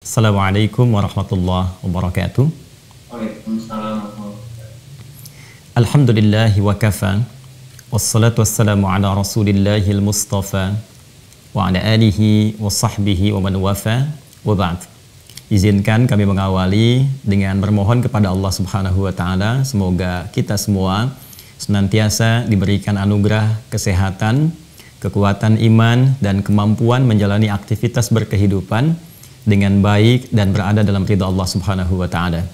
Assalamualaikum warahmatullahi wabarakatuh. Waalaikumsalam warahmatullahi wabarakatuh. Alhamdulillahi wa kafa. Wassalatu wassalamu ala rasulillahil mustafa wa ala alihi wa sahbihi wa man wafa wa ba'd. Izinkan kami mengawali dengan bermohon kepada Allah Subhanahu wa taala, semoga kita semua senantiasa diberikan anugerah kesehatan, kekuatan iman dan kemampuan menjalani aktivitas berkehidupan dengan baik dan berada dalam ridha Allah Subhanahu wa taala.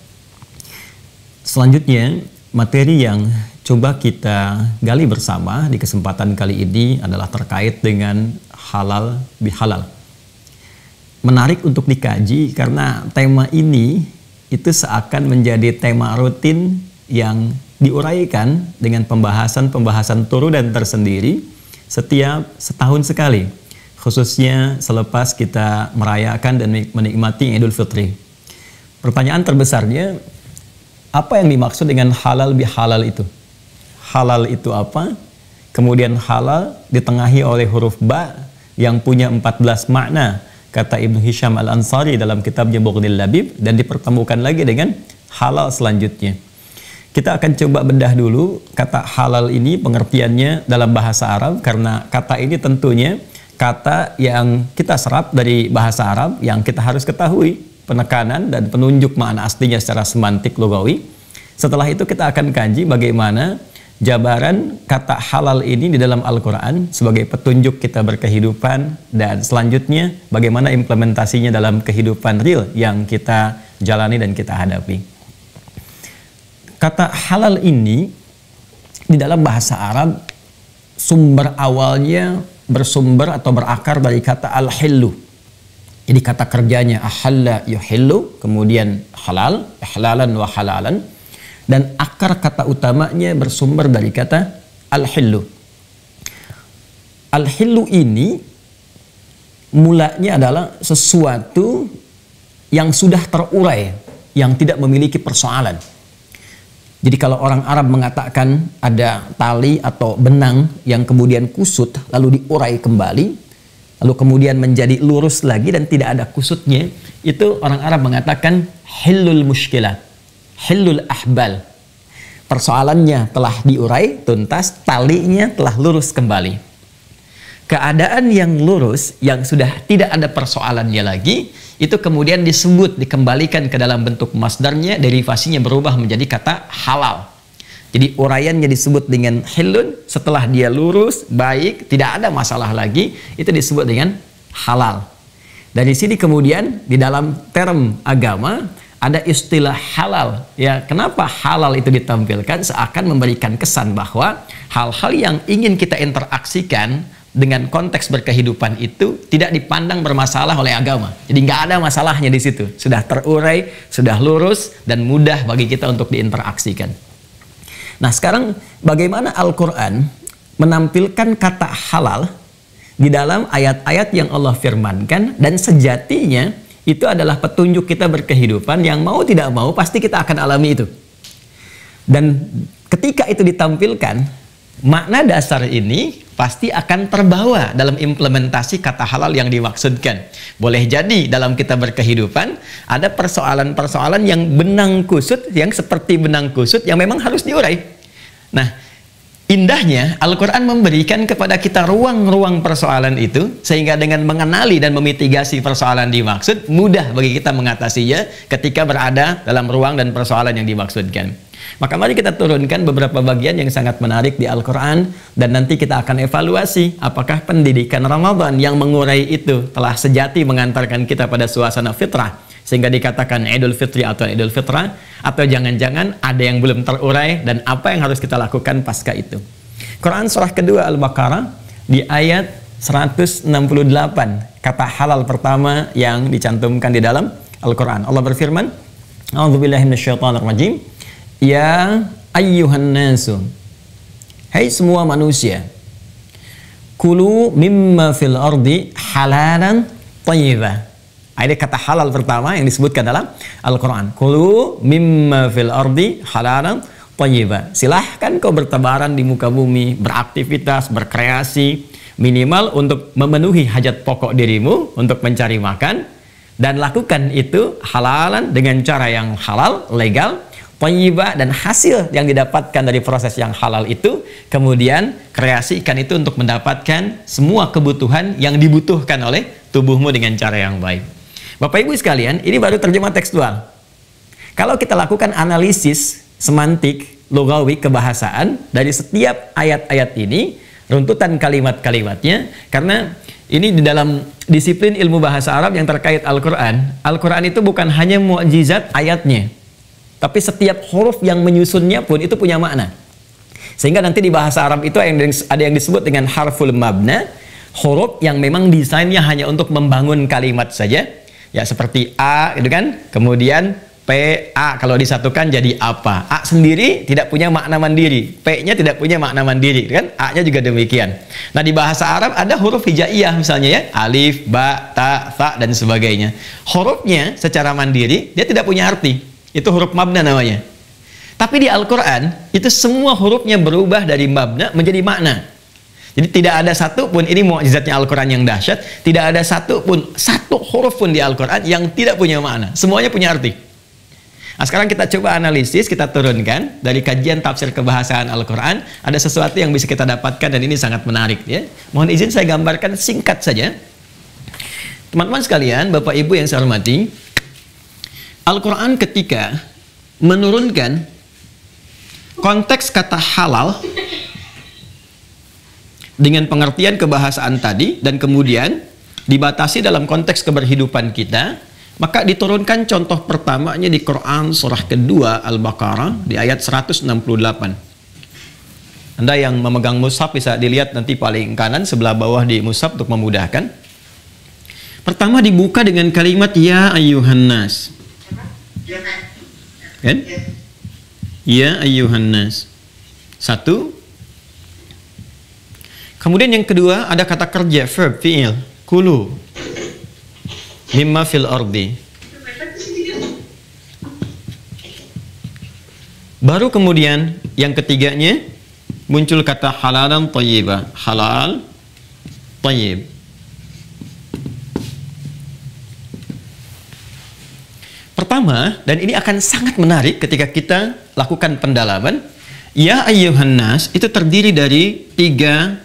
Selanjutnya, materi yang coba kita gali bersama di kesempatan kali ini adalah terkait dengan halal bihalal. Menarik untuk dikaji karena tema ini itu seakan menjadi tema rutin yang diuraikan dengan pembahasan-pembahasan turunan tersendiri setiap setahun sekali, khususnya selepas kita merayakan dan menikmati Idul Fitri. Pertanyaan terbesarnya, apa yang dimaksud dengan halal bihalal itu? Halal itu apa? Kemudian halal ditengahi oleh huruf ba yang punya 14 makna, kata Ibnu Hisham Al-Ansari dalam kitabnya Bughnil Labib, dan dipertemukan lagi dengan halal selanjutnya. Kita akan coba bedah dulu kata halal ini pengertiannya dalam bahasa Arab, karena kata ini tentunya kata yang kita serap dari bahasa Arab yang kita harus ketahui penekanan dan penunjuk makna aslinya secara semantik lugawi. Setelah itu kita akan kaji bagaimana jabaran kata halal ini di dalam Al-Quran sebagai petunjuk kita berkehidupan, dan selanjutnya bagaimana implementasinya dalam kehidupan real yang kita jalani dan kita hadapi. Kata halal ini di dalam bahasa Arab sumber awalnya bersumber atau berakar dari kata al-hillu. Jadi kata kerjanya ahalla yuhillu, kemudian halal, ihlalan wa halalan, dan akar kata utamanya bersumber dari kata al-hillu. Al-hillu ini mulanya adalah sesuatu yang sudah terurai, yang tidak memiliki persoalan. Jadi kalau orang Arab mengatakan ada tali atau benang yang kemudian kusut lalu diurai kembali, lalu kemudian menjadi lurus lagi dan tidak ada kusutnya, itu orang Arab mengatakan hillul mushkilat, hillul ahbal. Persoalannya telah diurai tuntas, talinya telah lurus kembali. Keadaan yang lurus, yang sudah tidak ada persoalannya lagi, itu kemudian disebut, dikembalikan ke dalam bentuk masdarnya, derivasinya berubah menjadi kata halal. Jadi uraiannya disebut dengan hilun, setelah dia lurus, baik, tidak ada masalah lagi, itu disebut dengan halal. Dari sini kemudian di dalam term agama ada istilah halal. Ya, kenapa halal itu ditampilkan? Seakan memberikan kesan bahwa hal-hal yang ingin kita interaksikan dengan konteks berkehidupan itu tidak dipandang bermasalah oleh agama. Jadi nggak ada masalahnya di situ. Sudah terurai, sudah lurus, dan mudah bagi kita untuk diinteraksikan. Nah, sekarang bagaimana Al-Quran menampilkan kata halal di dalam ayat-ayat yang Allah firmankan, dan sejatinya itu adalah petunjuk kita berkehidupan yang mau tidak mau pasti kita akan alami itu. Dan ketika itu ditampilkan, makna dasar ini pasti akan terbawa dalam implementasi kata halal yang dimaksudkan. Boleh jadi dalam kita berkehidupan ada persoalan-persoalan yang benang kusut, yang seperti benang kusut yang memang harus diurai. Nah, indahnya Al-Quran memberikan kepada kita ruang-ruang persoalan itu, sehingga dengan mengenali dan memitigasi persoalan dimaksud, mudah bagi kita mengatasinya ketika berada dalam ruang dan persoalan yang dimaksudkan. Maka mari kita turunkan beberapa bagian yang sangat menarik di Al-Quran, dan nanti kita akan evaluasi apakah pendidikan Ramadan yang mengurai itu telah sejati mengantarkan kita pada suasana fitrah sehingga dikatakan Idul Fitri atau Idul Fitrah, atau jangan-jangan ada yang belum terurai, dan apa yang harus kita lakukan pasca itu. Quran surah kedua Al-Baqarah di ayat 168, kata halal pertama yang dicantumkan di dalam Al-Quran. Allah berfirman, A'udzubillahi minasyaitonirrajim. Ya ayyuhan nasu, hai semua manusia, kulu mimma fil ardi halalan thayyibah. Ini kata halal pertama yang disebutkan dalam Al-Quran. Kulu mimma fil ardi halalan thayyibah. Silahkan kau bertebaran di muka bumi, beraktivitas, berkreasi, minimal untuk memenuhi hajat pokok dirimu, untuk mencari makan, Dan lakukan itu halalan dengan cara yang halal, legal, thayyibah, dan hasil yang didapatkan dari proses yang halal itu kemudian kreasikan itu untuk mendapatkan semua kebutuhan yang dibutuhkan oleh tubuhmu dengan cara yang baik. Bapak Ibu sekalian, ini baru terjemah tekstual. Kalau kita lakukan analisis semantik, lugawi, kebahasaan dari setiap ayat-ayat ini, runtutan kalimat-kalimatnya, karena ini di dalam disiplin ilmu bahasa Arab yang terkait Al-Quran, Al-Quran itu bukan hanya mukjizat ayatnya, tapi setiap huruf yang menyusunnya pun itu punya makna. Sehingga nanti di bahasa Arab itu ada yang disebut dengan harful mabna, huruf yang memang desainnya hanya untuk membangun kalimat saja, ya seperti A gitu kan, kemudian P, A kalau disatukan jadi apa? A sendiri tidak punya makna mandiri, P-nya tidak punya makna mandiri, kan? A-nya juga demikian. Nah, di bahasa Arab ada huruf hijaiyah misalnya ya, alif, ba, ta, tha, dan sebagainya. Hurufnya secara mandiri dia tidak punya arti, itu huruf mabna namanya. Tapi di Al-Quran itu semua hurufnya berubah dari mabna menjadi makna. Jadi tidak ada satu pun, ini mukjizatnya Al-Quran yang dahsyat, tidak ada satu huruf pun di Al-Quran yang tidak punya makna, semuanya punya arti. Nah, sekarang kita coba analisis, kita turunkan dari kajian tafsir kebahasaan Al-Quran, ada sesuatu yang bisa kita dapatkan dan ini sangat menarik ya. Mohon izin saya gambarkan singkat saja. Teman-teman sekalian, Bapak Ibu yang saya hormati, Al-Quran ketika menurunkan konteks kata halal dengan pengertian kebahasaan tadi dan kemudian dibatasi dalam konteks keberhidupan kita, maka diturunkan contoh pertamanya di Quran surah kedua Al-Baqarah di ayat 168. Anda yang memegang mushaf bisa dilihat nanti paling kanan sebelah bawah di mushaf untuk memudahkan. Pertama dibuka dengan kalimat ya ayyuhan nas. Kan? Ya ayyuhan nas. Satu. Kemudian yang kedua ada kata kerja, verb, fi'il, kulu mimma fil ardi. Baru kemudian yang ketiganya muncul kata halalan thayyibah, halal thayyib. Pertama, dan ini akan sangat menarik ketika kita lakukan pendalaman, ya ayyuhan nas itu terdiri dari 3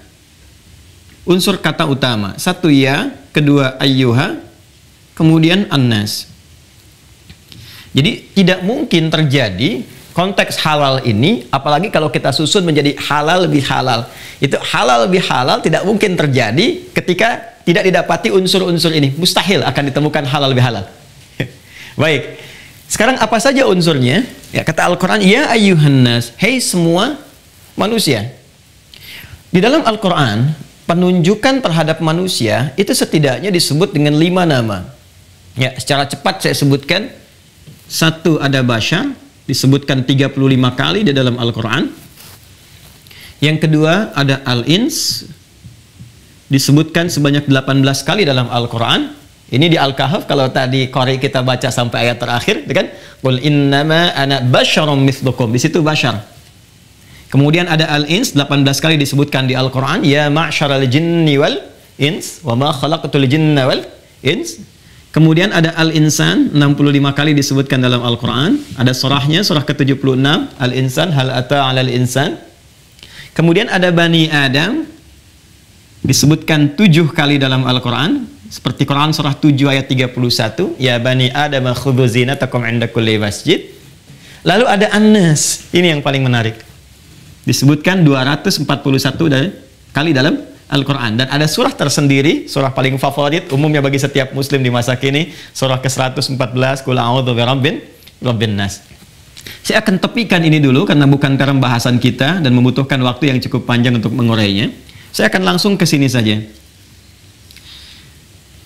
unsur kata utama. Satu ya, kedua ayyuha, kemudian annas. Jadi tidak mungkin terjadi konteks halal ini, apalagi kalau kita susun menjadi halal lebih halal. Itu halal lebih halal tidak mungkin terjadi ketika tidak didapati unsur-unsur ini. Mustahil akan ditemukan halal lebih halal. Baik, sekarang apa saja unsurnya? Ya, kata Al-Quran, ya ayyuhan nas, hei semua manusia. Di dalam Al-Quran, penunjukan terhadap manusia itu setidaknya disebut dengan 5 nama. Ya, secara cepat saya sebutkan. Satu, ada bashar, disebutkan 35 kali di dalam Al-Quran. Yang kedua, ada al-ins, disebutkan sebanyak 18 kali dalam Al-Quran. Ini di Al-Kahf, kalau tadi Qori kita baca sampai ayat terakhir, kan? Qul innama ana basyarum mithlukum. Di situ bashar. Kemudian ada al-ins, 18 kali disebutkan di Al-Quran. Ya ma'syaral jinni wal ins, wa ma khalaqatul jinna wal ins. Kemudian ada al-insan, 65 kali disebutkan dalam Al-Quran. Ada surahnya, surah ke-76, al-insan, hal ata alal insan. Kemudian ada Bani Adam, disebutkan 7 kali dalam Al-Quran. Seperti Quran surah 7 ayat 31, ya Bani Adam khudhu zinatakum inda kulli masjid. Lalu ada An-Nas, ini yang paling menarik. Disebutkan 241 kali dalam Al-Quran. Dan ada surah tersendiri, surah paling favorit umumnya bagi setiap muslim di masa kini, surah ke-114, Qul a'udzu birabbin nas. Saya akan tepikan ini dulu karena bukan term bahasan kita dan membutuhkan waktu yang cukup panjang untuk mengurainya. Saya akan langsung ke sini saja.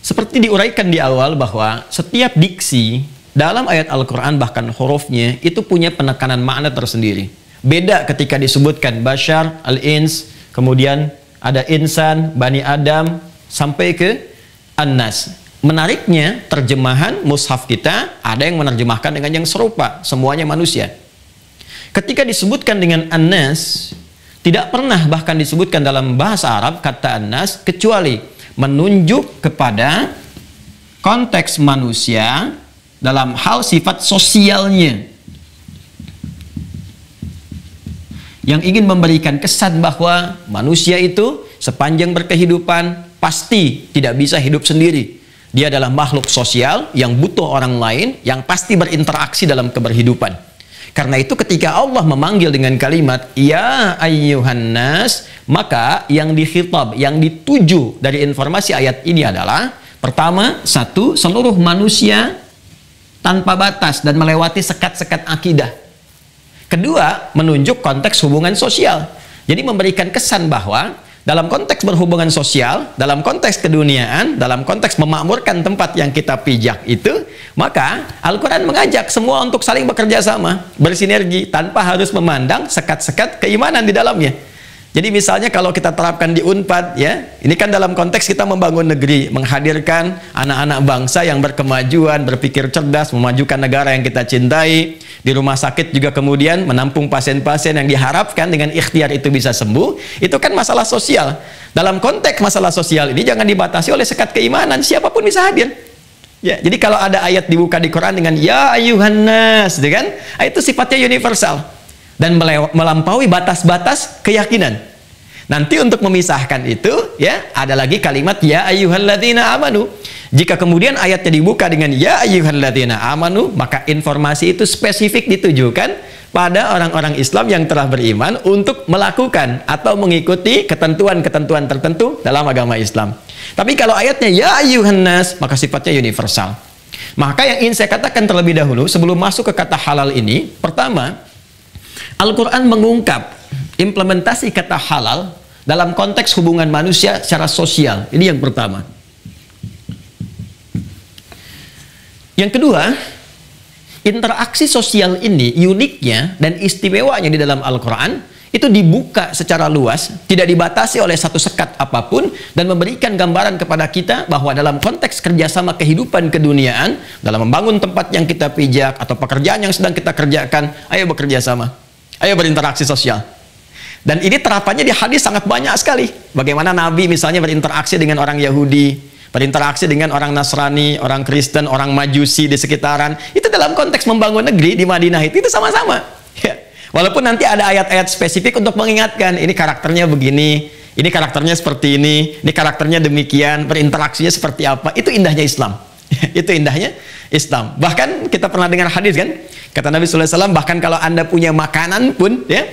Seperti diuraikan di awal bahwa setiap diksi dalam ayat Al-Quran bahkan hurufnya itu punya penekanan makna tersendiri. Beda ketika disebutkan bashar, al-ins, kemudian ada insan, Bani Adam, sampai ke An-Nas. Menariknya, terjemahan mushaf kita ada yang menerjemahkan dengan yang serupa, semuanya manusia. Ketika disebutkan dengan An-Nas, tidak pernah bahkan disebutkan dalam bahasa Arab kata An-Nas kecuali menunjuk kepada konteks manusia dalam hal sifat sosialnya, yang ingin memberikan kesan bahwa manusia itu sepanjang berkehidupan pasti tidak bisa hidup sendiri. Dia adalah makhluk sosial yang butuh orang lain, yang pasti berinteraksi dalam keberhidupan. Karena itu ketika Allah memanggil dengan kalimat ya ayyuhan nas, maka yang dikhitab, yang dituju dari informasi ayat ini adalah pertama, satu, seluruh manusia tanpa batas dan melewati sekat-sekat akidah. Kedua, menunjuk konteks hubungan sosial. Jadi memberikan kesan bahwa dalam konteks berhubungan sosial, dalam konteks keduniaan, dalam konteks memakmurkan tempat yang kita pijak itu, maka Al-Quran mengajak semua untuk saling bekerja sama, bersinergi, tanpa harus memandang sekat-sekat keimanan di dalamnya. Jadi misalnya kalau kita terapkan di Unpad, ya, ini kan dalam konteks kita membangun negeri, menghadirkan anak-anak bangsa yang berkemajuan, berpikir cerdas, memajukan negara yang kita cintai. Di rumah sakit juga kemudian menampung pasien-pasien yang diharapkan dengan ikhtiar itu bisa sembuh. Itu kan masalah sosial. Dalam konteks masalah sosial ini jangan dibatasi oleh sekat keimanan, siapapun bisa hadir. Ya, jadi kalau ada ayat dibuka di Quran dengan ya ayyuhan nas, kan? Itu sifatnya universal dan melampaui batas-batas keyakinan. Nanti untuk memisahkan itu, ya, ada lagi kalimat ya ayyuhalladzina amanu. Jika kemudian ayatnya dibuka dengan ya ayyuhalladzina amanu, maka informasi itu spesifik ditujukan pada orang-orang Islam yang telah beriman untuk melakukan atau mengikuti ketentuan-ketentuan tertentu dalam agama Islam. Tapi kalau ayatnya ya ayyuhan nas, maka sifatnya universal. Maka yang ingin saya katakan terlebih dahulu sebelum masuk ke kata halal ini, pertama, Al-Quran mengungkap implementasi kata halal dalam konteks hubungan manusia secara sosial. Ini yang pertama. Yang kedua, interaksi sosial ini uniknya dan istimewanya di dalam Al-Quran itu dibuka secara luas, tidak dibatasi oleh satu sekat apapun, dan memberikan gambaran kepada kita bahwa dalam konteks kerjasama kehidupan keduniaan, dalam membangun tempat yang kita pijak atau pekerjaan yang sedang kita kerjakan, ayo bekerja sama, ayo berinteraksi sosial. Dan ini terapannya di hadis sangat banyak sekali. Bagaimana Nabi misalnya berinteraksi dengan orang Yahudi, berinteraksi dengan orang Nasrani, orang Kristen, orang Majusi di sekitaran. Itu dalam konteks membangun negeri di Madinah itu sama-sama. Ya. Walaupun nanti ada ayat-ayat spesifik untuk mengingatkan, ini karakternya begini, ini karakternya seperti ini karakternya demikian, berinteraksinya seperti apa. Itu indahnya Islam. Itu indahnya Islam. Bahkan kita pernah dengar hadis kan, kata Nabi SAW, bahkan kalau Anda punya makanan pun, ya,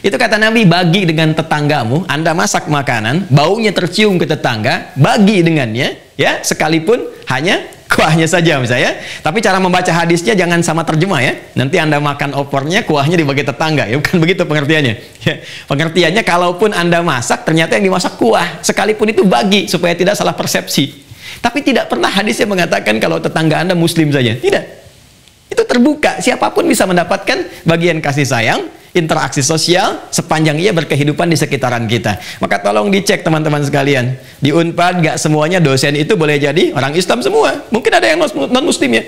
itu kata Nabi, bagi dengan tetanggamu. Anda masak makanan, baunya tercium ke tetangga, bagi dengannya, ya, sekalipun hanya kuahnya saja misalnya. Tapi cara membaca hadisnya jangan sama terjemah, ya. Nanti Anda makan opornya, kuahnya dibagi tetangga, ya, bukan begitu pengertiannya. Ya. Pengertiannya, kalaupun Anda masak, ternyata yang dimasak kuah, sekalipun itu bagi supaya tidak salah persepsi. Tapi tidak pernah hadisnya mengatakan kalau tetangga Anda Muslim saja. Tidak. Itu terbuka. Siapapun bisa mendapatkan bagian kasih sayang, interaksi sosial, sepanjang ia berkehidupan di sekitaran kita. Maka tolong dicek teman-teman sekalian. Di Unpad gak semuanya dosen itu boleh jadi orang Islam semua. Mungkin ada yang non-Muslim ya.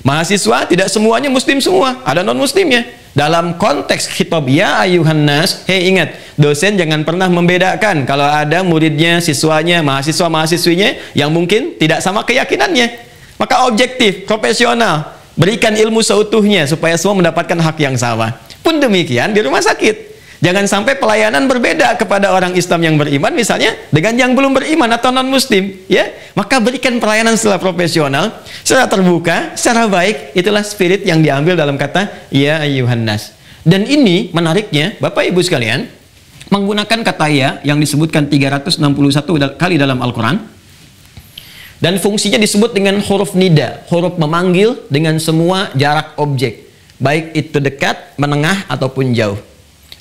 Mahasiswa tidak semuanya Muslim semua. Ada non-Muslimnya. Dalam konteks khitab ya ayuhan nas, ingat, dosen jangan pernah membedakan kalau ada muridnya, siswanya, mahasiswa-mahasiswinya yang mungkin tidak sama keyakinannya. Maka objektif, profesional, berikan ilmu seutuhnya supaya semua mendapatkan hak yang sama. Pun demikian di rumah sakit. Jangan sampai pelayanan berbeda kepada orang Islam yang beriman misalnya dengan yang belum beriman atau non-Muslim, ya. Maka berikan pelayanan secara profesional, secara terbuka, secara baik. Itulah spirit yang diambil dalam kata ya ayyuhan nas. Dan ini menariknya, Bapak Ibu sekalian, menggunakan kata ya yang disebutkan 361 kali dalam Al-Quran. Dan fungsinya disebut dengan huruf nida, huruf memanggil dengan semua jarak objek, baik itu dekat, menengah ataupun jauh.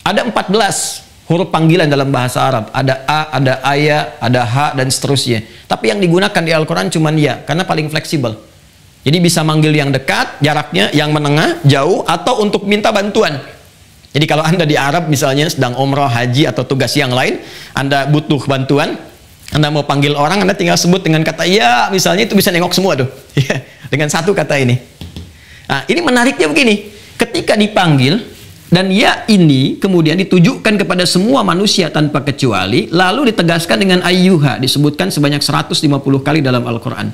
Ada 14 huruf panggilan dalam bahasa Arab. Ada a, ada aya, ada ha, dan seterusnya. Tapi yang digunakan di Al-Quran cuma ya, karena paling fleksibel. Jadi bisa manggil yang dekat, jaraknya, yang menengah, jauh, atau untuk minta bantuan. Jadi kalau Anda di Arab misalnya sedang umrah, haji, atau tugas yang lain, Anda butuh bantuan, Anda mau panggil orang, Anda tinggal sebut dengan kata ya, misalnya, itu bisa nengok semua tuh. Dengan satu kata ini. Nah, ini menariknya begini. Ketika dipanggil, Dan ya ini kemudian ditujukan kepada semua manusia tanpa kecuali, lalu ditegaskan dengan ayyuha, disebutkan sebanyak 150 kali dalam Al-Quran.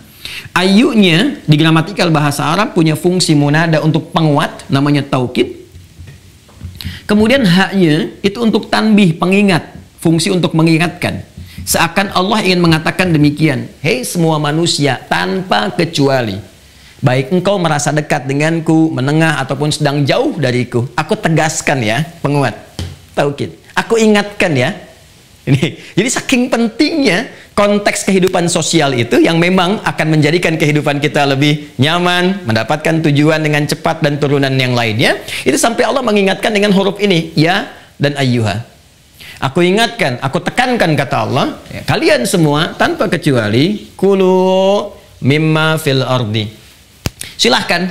Ayyunya di gramatikal bahasa Arab punya fungsi munada untuk penguat, namanya taukid. Kemudian haknya itu untuk tanbih, pengingat, fungsi untuk mengingatkan. Seakan Allah ingin mengatakan demikian, hei semua manusia tanpa kecuali, baik engkau merasa dekat denganku, menengah ataupun sedang jauh dariku, aku tegaskan ya, penguat, taukid. Aku ingatkan ya. Ini. Jadi saking pentingnya konteks kehidupan sosial itu yang memang akan menjadikan kehidupan kita lebih nyaman, mendapatkan tujuan dengan cepat dan turunan yang lainnya. Itu sampai Allah mengingatkan dengan huruf ini, ya dan ayyuha. Aku ingatkan, aku tekankan kata Allah, ya, kalian semua tanpa kecuali kulu mimma fil ardi. Silahkan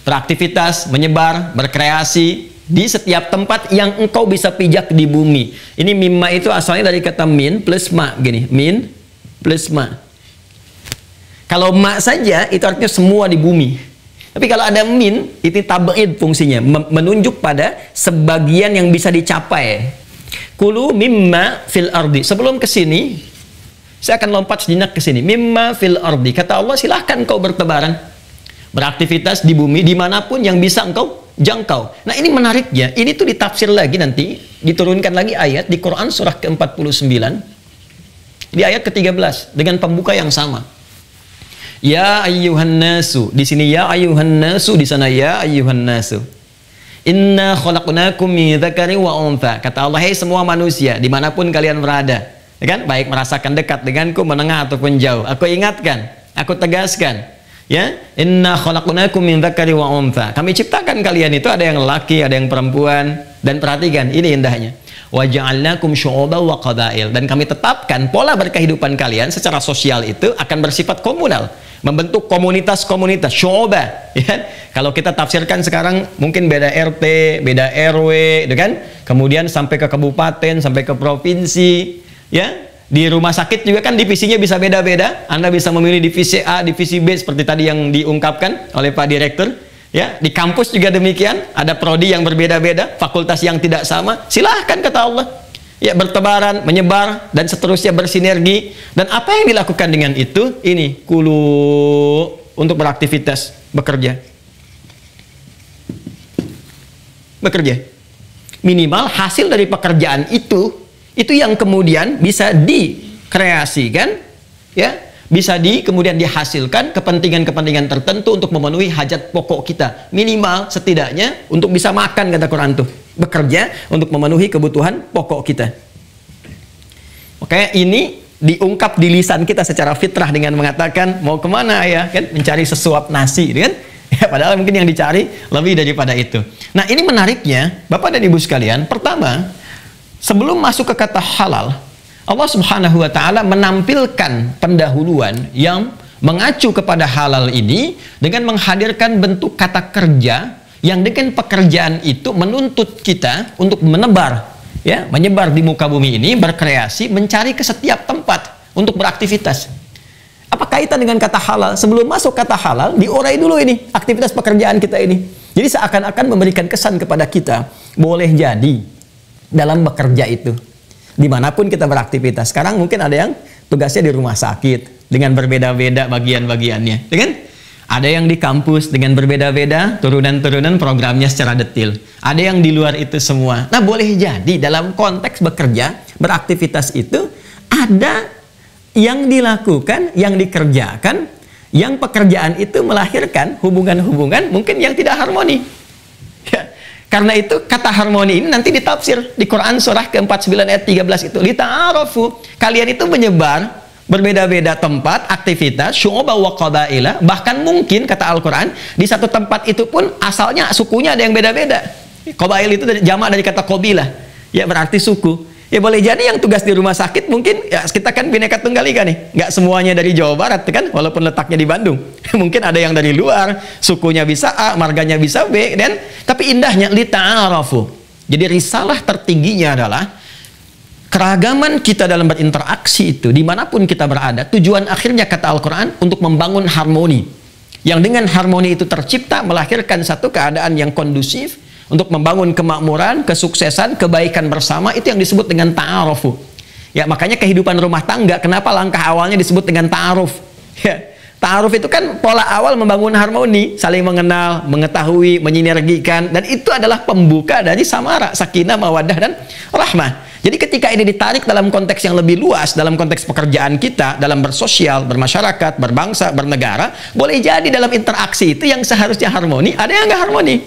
beraktivitas, menyebar, berkreasi di setiap tempat yang engkau bisa pijak di bumi. Ini mimma itu asalnya dari kata min plus ma, gini, min plus ma. Kalau ma saja itu artinya semua di bumi. Tapi kalau ada min, itu tab'id fungsinya, menunjuk pada sebagian yang bisa dicapai. Kulu mimma fil ardi. Sebelum ke sini, saya akan lompat sejenak ke sini. Mimma fil ardi. Kata Allah, silahkan kau bertebaran, beraktivitas di bumi dimanapun yang bisa engkau jangkau. Nah ini menariknya, ini tuh ditafsir lagi nanti, diturunkan lagi ayat di Quran surah ke-49, di ayat ke-13 dengan pembuka yang sama. Ya ayyuhan nasu, di sini ya ayyuhan nasu, di sana ya ayyuhan nasu. Inna khalaqnakum min dzakari wa untha. Kata Allah, hei semua manusia dimanapun kalian berada, ya kan? Baik merasakan dekat denganku, menengah ataupun jauh. Aku ingatkan, aku tegaskan, ya, inna khalaqnakum min dzakari wa untha. Kami ciptakan kalian itu ada yang lelaki, ada yang perempuan. Dan perhatikan, ini indahnya. Wa ja'alnakum syu'uban wa qabail. Dan kami tetapkan pola berkehidupan kalian secara sosial itu akan bersifat komunal, membentuk komunitas-komunitas, syu'uba, ya. Kalau kita tafsirkan sekarang mungkin beda RT, beda RW, gitu kan? Kemudian sampai ke kabupaten, sampai ke provinsi, ya. Di rumah sakit juga kan divisinya bisa beda-beda. Anda bisa memilih divisi A, divisi B seperti tadi yang diungkapkan oleh Pak Direktur. Ya, di kampus juga demikian. Ada prodi yang berbeda-beda, fakultas yang tidak sama. Silahkan kata Allah. Ya, bertebaran, menyebar dan seterusnya bersinergi. Dan apa yang dilakukan dengan itu? Ini kulu untuk beraktivitas, bekerja. Bekerja. Minimal hasil dari pekerjaan itu yang kemudian bisa dikreasikan, ya, bisa kemudian dihasilkan kepentingan-kepentingan tertentu untuk memenuhi hajat pokok kita. Minimal setidaknya untuk bisa makan, kata Quran tuh. Bekerja untuk memenuhi kebutuhan pokok kita. Oke, ini diungkap di lisan kita secara fitrah dengan mengatakan mau kemana ya, kan? Mencari sesuap nasi, kan? Ya, padahal mungkin yang dicari lebih daripada itu. Nah, ini menariknya, Bapak dan Ibu sekalian. Pertama, sebelum masuk ke kata halal, Allah Subhanahu wa Ta'ala menampilkan pendahuluan yang mengacu kepada halal ini dengan menghadirkan bentuk kata kerja yang dengan pekerjaan itu menuntut kita untuk menebar, ya, menyebar di muka bumi ini, berkreasi, mencari ke setiap tempat untuk beraktivitas. Apa kaitan dengan kata halal? Sebelum masuk kata halal, diurai dulu ini aktivitas pekerjaan kita ini. Jadi seakan-akan memberikan kesan kepada kita, boleh jadi dalam bekerja itu, dimanapun kita beraktivitas. Sekarang mungkin ada yang tugasnya di rumah sakit dengan berbeda-beda bagian-bagiannya, kan? Ada yang di kampus dengan berbeda-beda turunan-turunan programnya secara detail. Ada yang di luar itu semua. Nah, boleh jadi dalam konteks bekerja, beraktivitas itu ada yang dilakukan, yang dikerjakan, yang pekerjaan itu melahirkan hubungan-hubungan mungkin yang tidak harmoni. Ya. Karena itu kata harmoni ini nanti ditafsir di Quran surah ke-49 ayat 13 itu. Lita'arafu, kalian itu menyebar berbeda-beda tempat, aktivitas, syu'uba wa qabaila, bahkan mungkin kata Al-Quran di satu tempat itu pun asalnya sukunya ada yang beda-beda. Qabail itu jamak dari kata qabilah, ya berarti suku. Ya boleh jadi yang tugas di rumah sakit mungkin, ya kita kan Bhinneka Tunggal Ika nih, nggak semuanya dari Jawa Barat kan, walaupun letaknya di Bandung. Mungkin ada yang dari luar, sukunya bisa A, marganya bisa B, dan tapi indahnya lita'arafu. Jadi risalah tertingginya adalah keragaman kita dalam berinteraksi itu, dimanapun kita berada, tujuan akhirnya kata Al-Quran untuk membangun harmoni. Yang dengan harmoni itu tercipta, melahirkan satu keadaan yang kondusif, untuk membangun kemakmuran, kesuksesan, kebaikan bersama, itu yang disebut dengan ta'arufu. Ya, makanya kehidupan rumah tangga, kenapa langkah awalnya disebut dengan ta'aruf? Ya, ta'aruf itu kan pola awal membangun harmoni, saling mengenal, mengetahui, menyinergikan, dan itu adalah pembuka dari samara, sakinah, mawaddah, dan rahmah. Jadi ketika ini ditarik dalam konteks yang lebih luas, dalam konteks pekerjaan kita, dalam bersosial, bermasyarakat, berbangsa, bernegara, boleh jadi dalam interaksi itu yang seharusnya harmoni, ada yang nggak harmoni.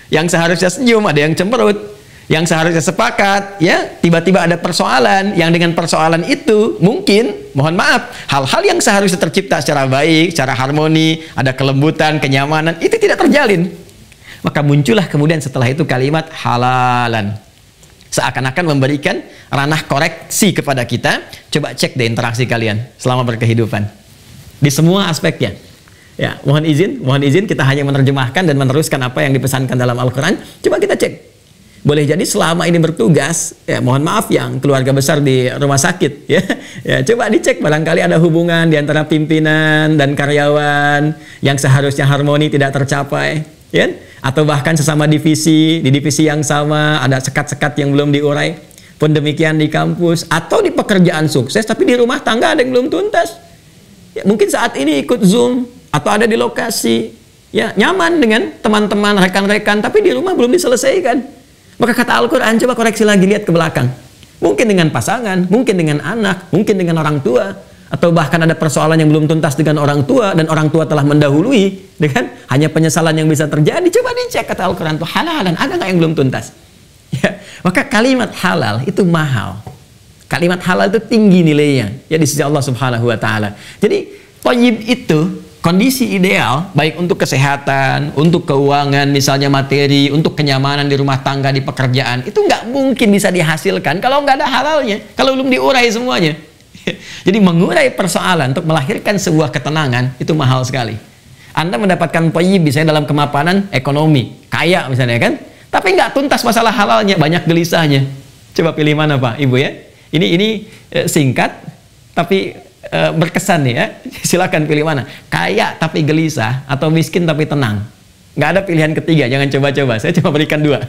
Yang seharusnya senyum, ada yang cemberut. Yang seharusnya sepakat, ya, tiba-tiba ada persoalan, yang dengan persoalan itu, mungkin, mohon maaf, hal-hal yang seharusnya tercipta secara baik, secara harmoni, ada kelembutan, kenyamanan, itu tidak terjalin. Maka muncullah kemudian setelah itu kalimat halalan. Seakan-akan memberikan ranah koreksi kepada kita. Coba cek deh interaksi kalian selama berkehidupan di semua aspeknya. Ya, mohon izin kita hanya menerjemahkan dan meneruskan apa yang dipesankan dalam Al-Quran. Coba kita cek. Boleh jadi selama ini bertugas, ya mohon maaf yang keluarga besar di rumah sakit, ya, ya coba dicek barangkali ada hubungan di antara pimpinan dan karyawan yang seharusnya harmoni tidak tercapai, ya. Atau bahkan sesama divisi, di divisi yang sama ada sekat-sekat yang belum diurai. Pun demikian di kampus atau di pekerjaan sukses tapi di rumah tangga ada yang belum tuntas. Ya, mungkin saat ini ikut Zoom atau ada di lokasi, ya nyaman dengan teman-teman, rekan-rekan, tapi di rumah belum diselesaikan. Maka kata Al-Quran, coba koreksi lagi, lihat ke belakang. Mungkin dengan pasangan, mungkin dengan anak, mungkin dengan orang tua, atau bahkan ada persoalan yang belum tuntas dengan orang tua dan orang tua telah mendahului, kan? Hanya penyesalan yang bisa terjadi. Coba dicek, kata Al-Quran itu halalan, ada nggak yang belum tuntas? Ya, maka kalimat halal itu mahal. Kalimat halal itu tinggi nilainya, ya di sisi Allah Subhanahu Wa Taala. Jadi thayyib itu kondisi ideal, baik untuk kesehatan, untuk keuangan, misalnya materi, untuk kenyamanan di rumah tangga, di pekerjaan, itu nggak mungkin bisa dihasilkan kalau nggak ada halalnya, kalau belum diurai semuanya. Jadi mengurai persoalan untuk melahirkan sebuah ketenangan itu mahal sekali. Anda mendapatkan thayyib misalnya dalam kemapanan ekonomi, kaya misalnya kan, tapi nggak tuntas masalah halalnya, banyak gelisahnya. Coba pilih mana Pak, Ibu ya? Ini singkat, tapi berkesan nih ya. Silakan pilih mana, kaya tapi gelisah atau miskin tapi tenang. Nggak ada pilihan ketiga, jangan coba-coba. Saya cuma berikan dua.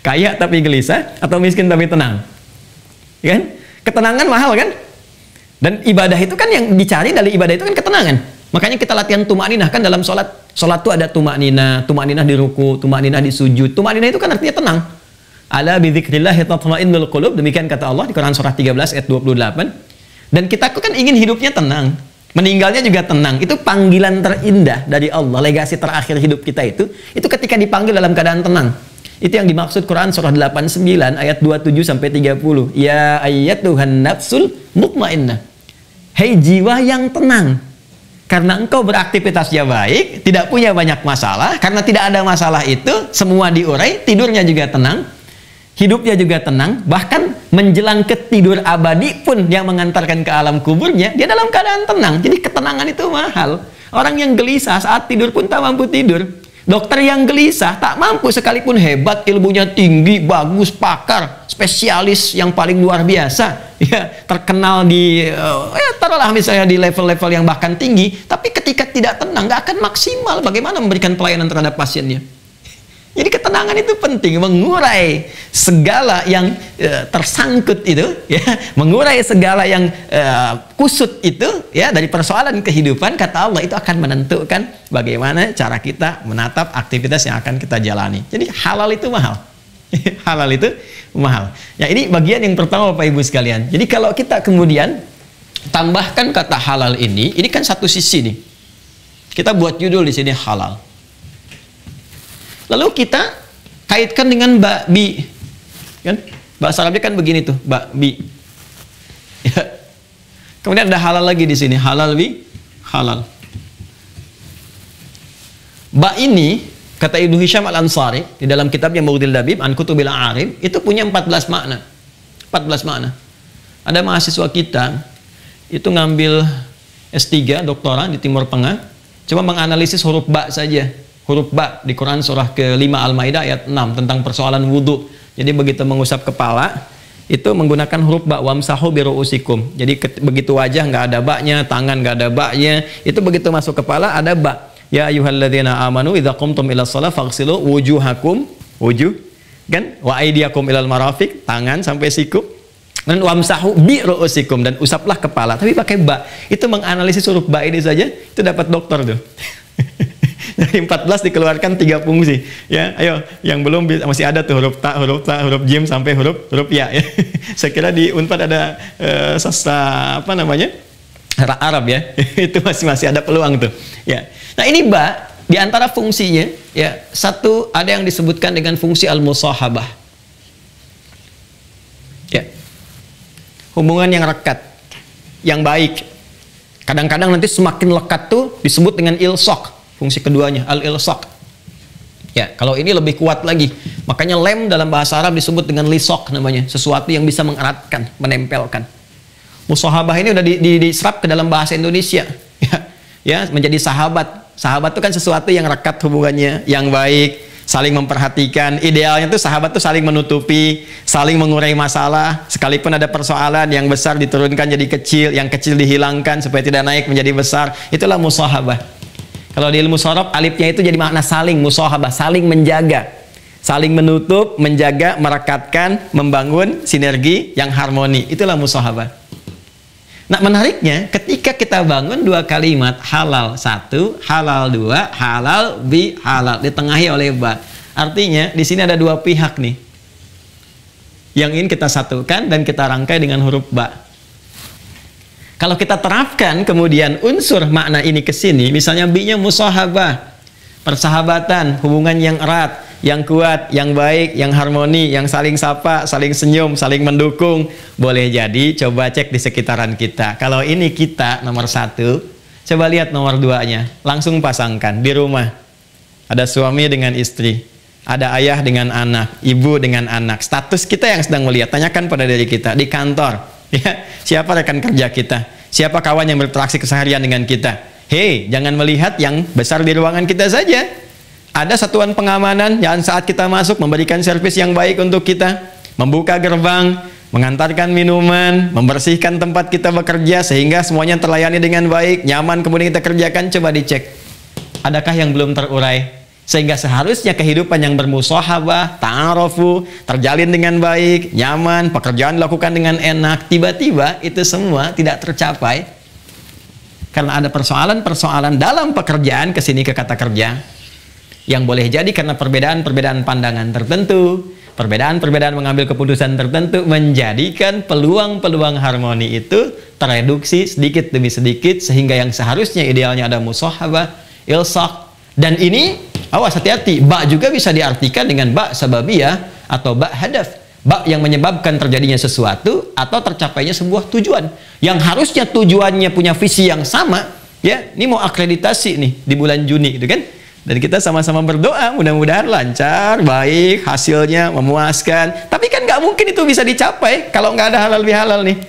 Kaya tapi gelisah atau miskin tapi tenang. Kan? Ketenangan mahal kan? Dan ibadah itu kan yang dicari dari ibadah itu kan ketenangan. Makanya kita latihan tumakninah kan dalam sholat. Sholat itu ada tumakninah di ruku, tumakninah di sujud. Tumakninah itu kan artinya tenang. Ala bidzikrillahi tatma'innul qulub, demikian kata Allah di Quran surah 13 ayat 28. Dan kita kan ingin hidupnya tenang, meninggalnya juga tenang. Itu panggilan terindah dari Allah, legasi terakhir hidup kita itu ketika dipanggil dalam keadaan tenang. Itu yang dimaksud Quran surah 89 ayat 27 sampai 30. Ya ayyatuhan nafsul mutmainnah. Hei jiwa yang tenang, karena engkau beraktivitasnya baik, tidak punya banyak masalah, karena tidak ada masalah itu, semua diurai, tidurnya juga tenang, hidupnya juga tenang, bahkan menjelang ke tidur abadi pun yang mengantarkan ke alam kuburnya, dia dalam keadaan tenang. Jadi ketenangan itu mahal. Orang yang gelisah saat tidur pun tak mampu tidur. Dokter yang gelisah tak mampu sekalipun hebat, ilmunya tinggi, bagus, pakar, spesialis yang paling luar biasa, ya terkenal di taruhlah misalnya di level-level yang bahkan tinggi, tapi ketika tidak tenang nggak akan maksimal bagaimana memberikan pelayanan terhadap pasiennya. Jadi ketenangan itu penting, mengurai segala yang tersangkut itu, ya, mengurai segala yang kusut itu, ya, dari persoalan kehidupan. Kata Allah itu akan menentukan bagaimana cara kita menatap aktivitas yang akan kita jalani. Jadi halal itu mahal. Halal itu mahal. Ya, ini bagian yang pertama Bapak Ibu sekalian. Jadi kalau kita kemudian tambahkan kata halal ini kan satu sisi nih. Kita buat judul di sini halal. Lalu kita kaitkan dengan bakbi, kan? Bahasa Arabnya kan begini tuh, bakbi. Ya. Kemudian ada halal lagi di sini, halal bi, halal. Ba ini kata Ibnu Hisham Al-Ansari di dalam kitabnya Mughdil Labib an Kutubil Arif itu punya 14 makna. 14 makna. Ada mahasiswa kita itu ngambil S3 doktora di Timur Tengah, coba menganalisis huruf ba saja. Huruf ba di Quran surah ke-5 Al-Maidah ayat 6 tentang persoalan wudhu. Jadi begitu mengusap kepala itu menggunakan huruf ba, wamsahu biru'usikum. Jadi begitu wajah nggak ada ba-nya, tangan nggak ada ba-nya, itu begitu masuk kepala ada ba. Ya ayyuhalladzina amanu idza qumtum ila shalah faghsilu wujuhakum wujuh, kan? Wa aydiyakum ilal marafiq, tangan sampai siku. Dan wamsahu bi ru'usikum, dan usaplah kepala. Tapi pakai ba. Itu menganalisis huruf ba ini saja, itu dapat doktor tuh. Dari 14 dikeluarkan 3 fungsi. Ya, ayo, yang belum masih ada tuh huruf ta, huruf jim sampai huruf ya. Saya kira di Unpad ada sastra apa namanya? Arab ya. Itu masih ada peluang tuh. Ya. Nah, ini ba di antara fungsinya ya, satu ada yang disebutkan dengan fungsi al-musahabah. Ya. Hubungan yang rekat, yang baik. Kadang-kadang nanti semakin lekat tuh disebut dengan ilsaq. Fungsi keduanya, al-ilsaq. Ya, kalau ini lebih kuat lagi. Makanya lem dalam bahasa Arab disebut dengan lisok namanya. Sesuatu yang bisa mengeratkan, menempelkan. Musahabah ini udah diserap ke dalam bahasa Indonesia. Ya, menjadi sahabat. Sahabat itu kan sesuatu yang rekat hubungannya, yang baik, saling memperhatikan. Idealnya tuh sahabat tuh saling menutupi, saling mengurai masalah. Sekalipun ada persoalan yang besar diturunkan jadi kecil, yang kecil dihilangkan supaya tidak naik menjadi besar. Itulah musahabah. Kalau di ilmu sorof, alifnya itu jadi makna saling, musahabah, saling menjaga, saling menutup, menjaga, merekatkan, membangun sinergi yang harmoni. Itulah musahabah. Nah, menariknya ketika kita bangun 2 kalimat, halal 1, halal 2, halal bi halal, ditengahi oleh ba. Artinya di sini ada 2 pihak nih yang ingin kita satukan dan kita rangkai dengan huruf ba. Kalau kita terapkan kemudian unsur makna ini ke sini, misalnya bi-nya musahabah, persahabatan, hubungan yang erat, yang kuat, yang baik, yang harmoni, yang saling sapa, saling senyum, saling mendukung. Boleh jadi coba cek di sekitaran kita. Kalau ini kita nomor 1, coba lihat nomor 2-nya. Langsung pasangkan di rumah. Ada suami dengan istri, ada ayah dengan anak, ibu dengan anak. Status kita yang sedang melihat. Tanyakan pada diri kita di kantor. Ya, siapa rekan kerja kita? Siapa kawan yang berinteraksi keseharian dengan kita? Hei, jangan melihat yang besar di ruangan kita saja. Ada satuan pengamanan yang saat kita masuk memberikan servis yang baik untuk kita, membuka gerbang, mengantarkan minuman, membersihkan tempat kita bekerja sehingga semuanya terlayani dengan baik, nyaman, kemudian kita kerjakan. Coba dicek, adakah yang belum terurai? Sehingga seharusnya kehidupan yang bermusahabah, ta'arufu, terjalin dengan baik, nyaman, pekerjaan dilakukan dengan enak. Tiba-tiba itu semua tidak tercapai karena ada persoalan-persoalan dalam pekerjaan, kesini ke kata kerja, yang boleh jadi karena perbedaan-perbedaan pandangan tertentu, perbedaan-perbedaan mengambil keputusan tertentu, menjadikan peluang-peluang harmoni itu tereduksi sedikit demi sedikit, sehingga yang seharusnya idealnya ada musahabah, ilsaq. Dan ini, awas hati-hati, ba juga bisa diartikan dengan ba sababiyah atau ba hadaf. Ba yang menyebabkan terjadinya sesuatu atau tercapainya sebuah tujuan. Yang harusnya tujuannya punya visi yang sama, ya. Ini mau akreditasi nih di bulan Juni, gitu kan? Dan kita sama-sama berdoa, mudah-mudahan lancar, baik, hasilnya memuaskan. Tapi kan nggak mungkin itu bisa dicapai kalau nggak ada halal bihalal nih.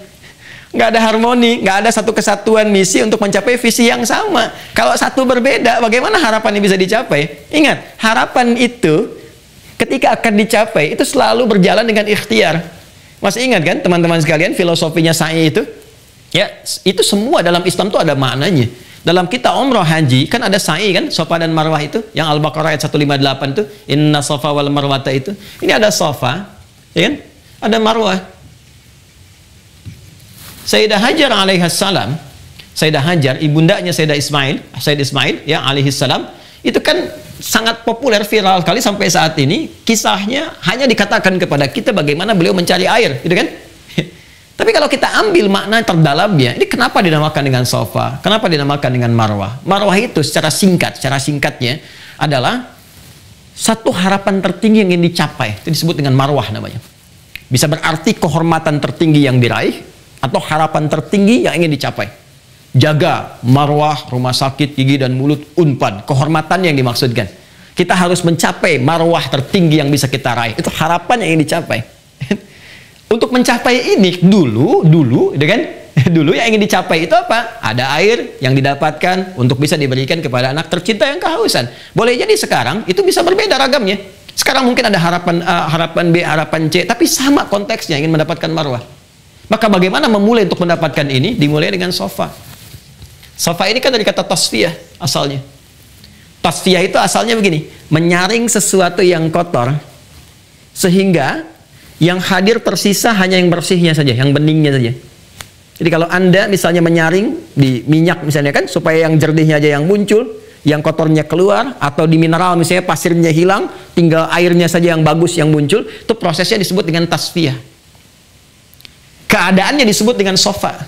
Nggak ada harmoni, nggak ada satu kesatuan misi untuk mencapai visi yang sama. Kalau satu berbeda, bagaimana harapan ini bisa dicapai? Ingat, harapan itu ketika akan dicapai, itu selalu berjalan dengan ikhtiar. Masih ingat kan teman-teman sekalian filosofinya sa'i itu? Ya, itu semua dalam Islam itu ada maknanya. Dalam kita umrah haji, kan ada sa'i kan, Safa dan Marwah itu, yang Al-Baqarah ayat 158 itu, inna safa wal marwata itu. Ini ada Safa, ya kan? Ada Marwah. Sayyidah Hajar alaihissalam, Sayyidah Hajar, ibundanya Sayyid Ismail ya alaihissalam, itu kan sangat populer, viral kali sampai saat ini. Kisahnya hanya dikatakan kepada kita bagaimana beliau mencari air, gitu kan? Tapi kalau kita ambil makna terdalamnya, ini kenapa dinamakan dengan Safa? Kenapa dinamakan dengan Marwah? Marwah itu secara singkatnya adalah satu harapan tertinggi yang ingin dicapai. Itu disebut dengan Marwah namanya. Bisa berarti kehormatan tertinggi yang diraih atau harapan tertinggi yang ingin dicapai. Jaga marwah rumah sakit gigi dan mulut Unpad, kehormatan yang dimaksudkan. Kita harus mencapai marwah tertinggi yang bisa kita raih. Itu harapan yang ingin dicapai. Untuk mencapai ini dulu, gitu kan? Dulu yang ingin dicapai itu apa? Ada air yang didapatkan untuk bisa diberikan kepada anak tercinta yang kehausan. Boleh jadi sekarang itu bisa berbeda ragamnya. Sekarang mungkin ada harapan B, harapan C, tapi sama konteksnya, ingin mendapatkan marwah. Maka bagaimana memulai untuk mendapatkan ini? Dimulai dengan Safa. Safa ini kan dari kata tasfiyah asalnya. Tasfiyah itu asalnya begini, menyaring sesuatu yang kotor Sehingga yang hadir tersisa hanya yang bersihnya saja, yang beningnya saja. Jadi kalau Anda misalnya menyaring di minyak misalnya kan, supaya yang jernihnya aja yang muncul, yang kotornya keluar, atau di mineral misalnya pasirnya hilang, tinggal airnya saja yang bagus yang muncul, itu prosesnya disebut dengan tasfiyah. Keadaannya disebut dengan sofa.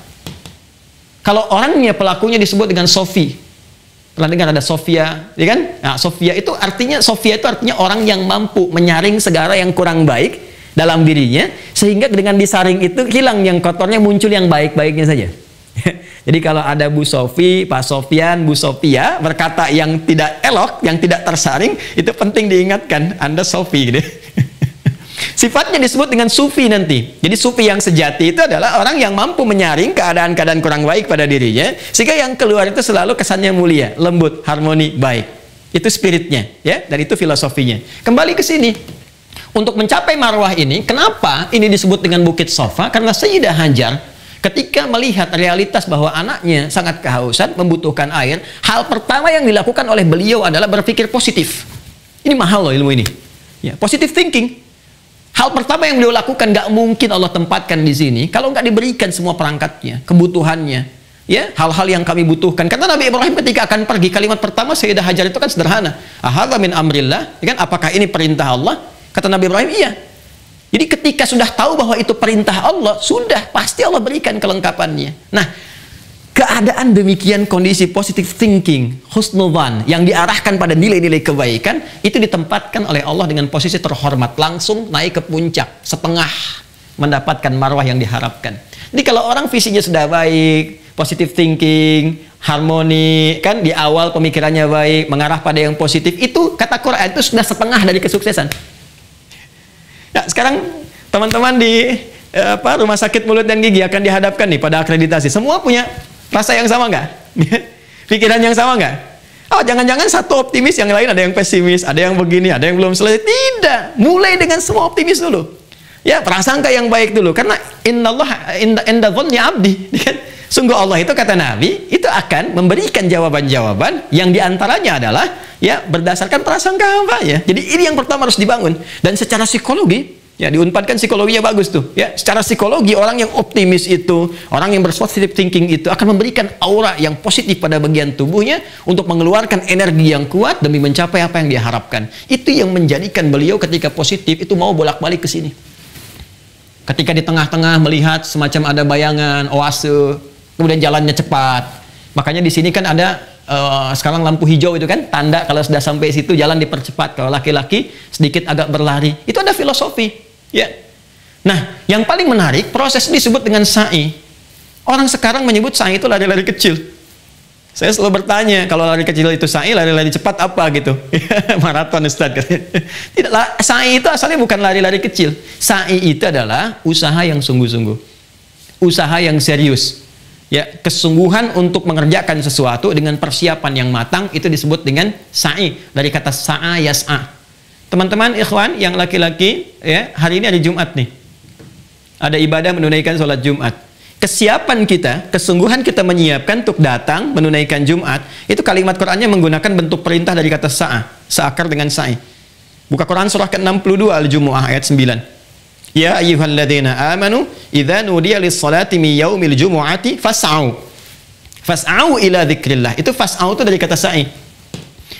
Kalau orangnya, pelakunya disebut dengan sofi. Pernah dengar ada Sofia, ya kan? Nah, Sofia itu artinya orang yang mampu menyaring segala yang kurang baik dalam dirinya, sehingga dengan disaring itu hilang yang kotornya, muncul yang baik-baiknya saja. Jadi kalau ada Bu Sofi, Pak Sofian, Bu Sofia berkata yang tidak elok, yang tidak tersaring, itu penting diingatkan, Anda Sofi gitu. Sifatnya disebut dengan sufi nanti. Jadi sufi yang sejati itu adalah orang yang mampu menyaring keadaan-keadaan kurang baik pada dirinya, sehingga yang keluar itu selalu kesannya mulia, lembut, harmoni, baik. Itu spiritnya, ya, dan itu filosofinya. Kembali ke sini. Untuk mencapai marwah ini, kenapa ini disebut dengan Bukit Sofa? Karena Sayyidah Hajar ketika melihat realitas bahwa anaknya sangat kehausan, membutuhkan air, hal pertama yang dilakukan oleh beliau adalah berpikir positif. Ini mahal loh ilmu ini. Ya, positive thinking. Hal pertama yang beliau lakukan, nggak mungkin Allah tempatkan di sini kalau nggak diberikan semua perangkatnya, kebutuhannya, ya, hal-hal yang kami butuhkan. Karena Nabi Ibrahim ketika akan pergi, kalimat pertama Sayyidah Hajar itu kan sederhana. Ahadza min amrillah, ya kan? Apakah ini perintah Allah? Kata Nabi Ibrahim, iya. Jadi ketika sudah tahu bahwa itu perintah Allah, sudah pasti Allah berikan kelengkapannya. Nah, keadaan demikian, kondisi positive thinking, husnudzan, yang diarahkan pada nilai-nilai kebaikan, itu ditempatkan oleh Allah dengan posisi terhormat, langsung naik ke puncak, setengah mendapatkan marwah yang diharapkan. Jadi kalau orang visinya sudah baik, positive thinking, harmoni, kan di awal pemikirannya baik, mengarah pada yang positif, itu kata Quran itu sudah setengah dari kesuksesan. Nah, sekarang teman-teman di rumah sakit mulut dan gigi akan dihadapkan nih pada akreditasi. Semua punya rasa yang sama nggak? Pikiran yang sama nggak? Oh, jangan-jangan satu optimis, yang lain ada yang pesimis, ada yang begini, ada yang belum selesai. Tidak. Mulai dengan semua optimis dulu. Ya, prasangka yang baik dulu. Karena innallaha inda dhanni abdi. Sungguh Allah itu, kata Nabi, itu akan memberikan jawaban-jawaban yang diantaranya adalah ya berdasarkan prasangka hambanya. Jadi ini yang pertama harus dibangun. Dan secara psikologi, ya di Unpad kan psikologinya bagus tuh. Ya, secara psikologi orang yang optimis itu, orang yang berpositive thinking itu akan memberikan aura yang positif pada bagian tubuhnya untuk mengeluarkan energi yang kuat demi mencapai apa yang dia harapkan. Itu yang menjadikan beliau ketika positif itu mau bolak-balik ke sini. Ketika di tengah-tengah melihat semacam ada bayangan oase, kemudian jalannya cepat. Makanya di sini kan ada sekarang lampu hijau itu kan tanda kalau sudah sampai situ jalan dipercepat. Kalau laki-laki sedikit agak berlari. Itu ada filosofi, ya. Nah, yang paling menarik proses ini disebut dengan sa'i. Orang sekarang menyebut sa'i itu lari-lari kecil. Saya selalu bertanya, kalau lari kecil itu sa'i, lari-lari cepat apa gitu? Maraton Ustaz. Tidaklah, sa'i itu asalnya bukan lari-lari kecil. Sa'i itu adalah usaha yang sungguh-sungguh. Usaha yang serius. Ya, kesungguhan untuk mengerjakan sesuatu dengan persiapan yang matang, itu disebut dengan sa'i, dari kata sa'a yas'a. Teman-teman ikhwan yang laki-laki, ya, hari ini hari Jumat nih. Ada ibadah menunaikan sholat Jumat. Kesiapan kita, kesungguhan kita menyiapkan untuk datang menunaikan Jumat, itu kalimat Qur'annya menggunakan bentuk perintah dari kata sa'a, seakar dengan sa'i. Buka Quran surah ke-62 Al-Jumu'ah ayat 9. Ya ayyuhalladzina amanu idza nudiya lis-salati min yaumil jumu'ati fas'au. Fas'au ila dzikrillah. Itu fas'au itu dari kata sa'i.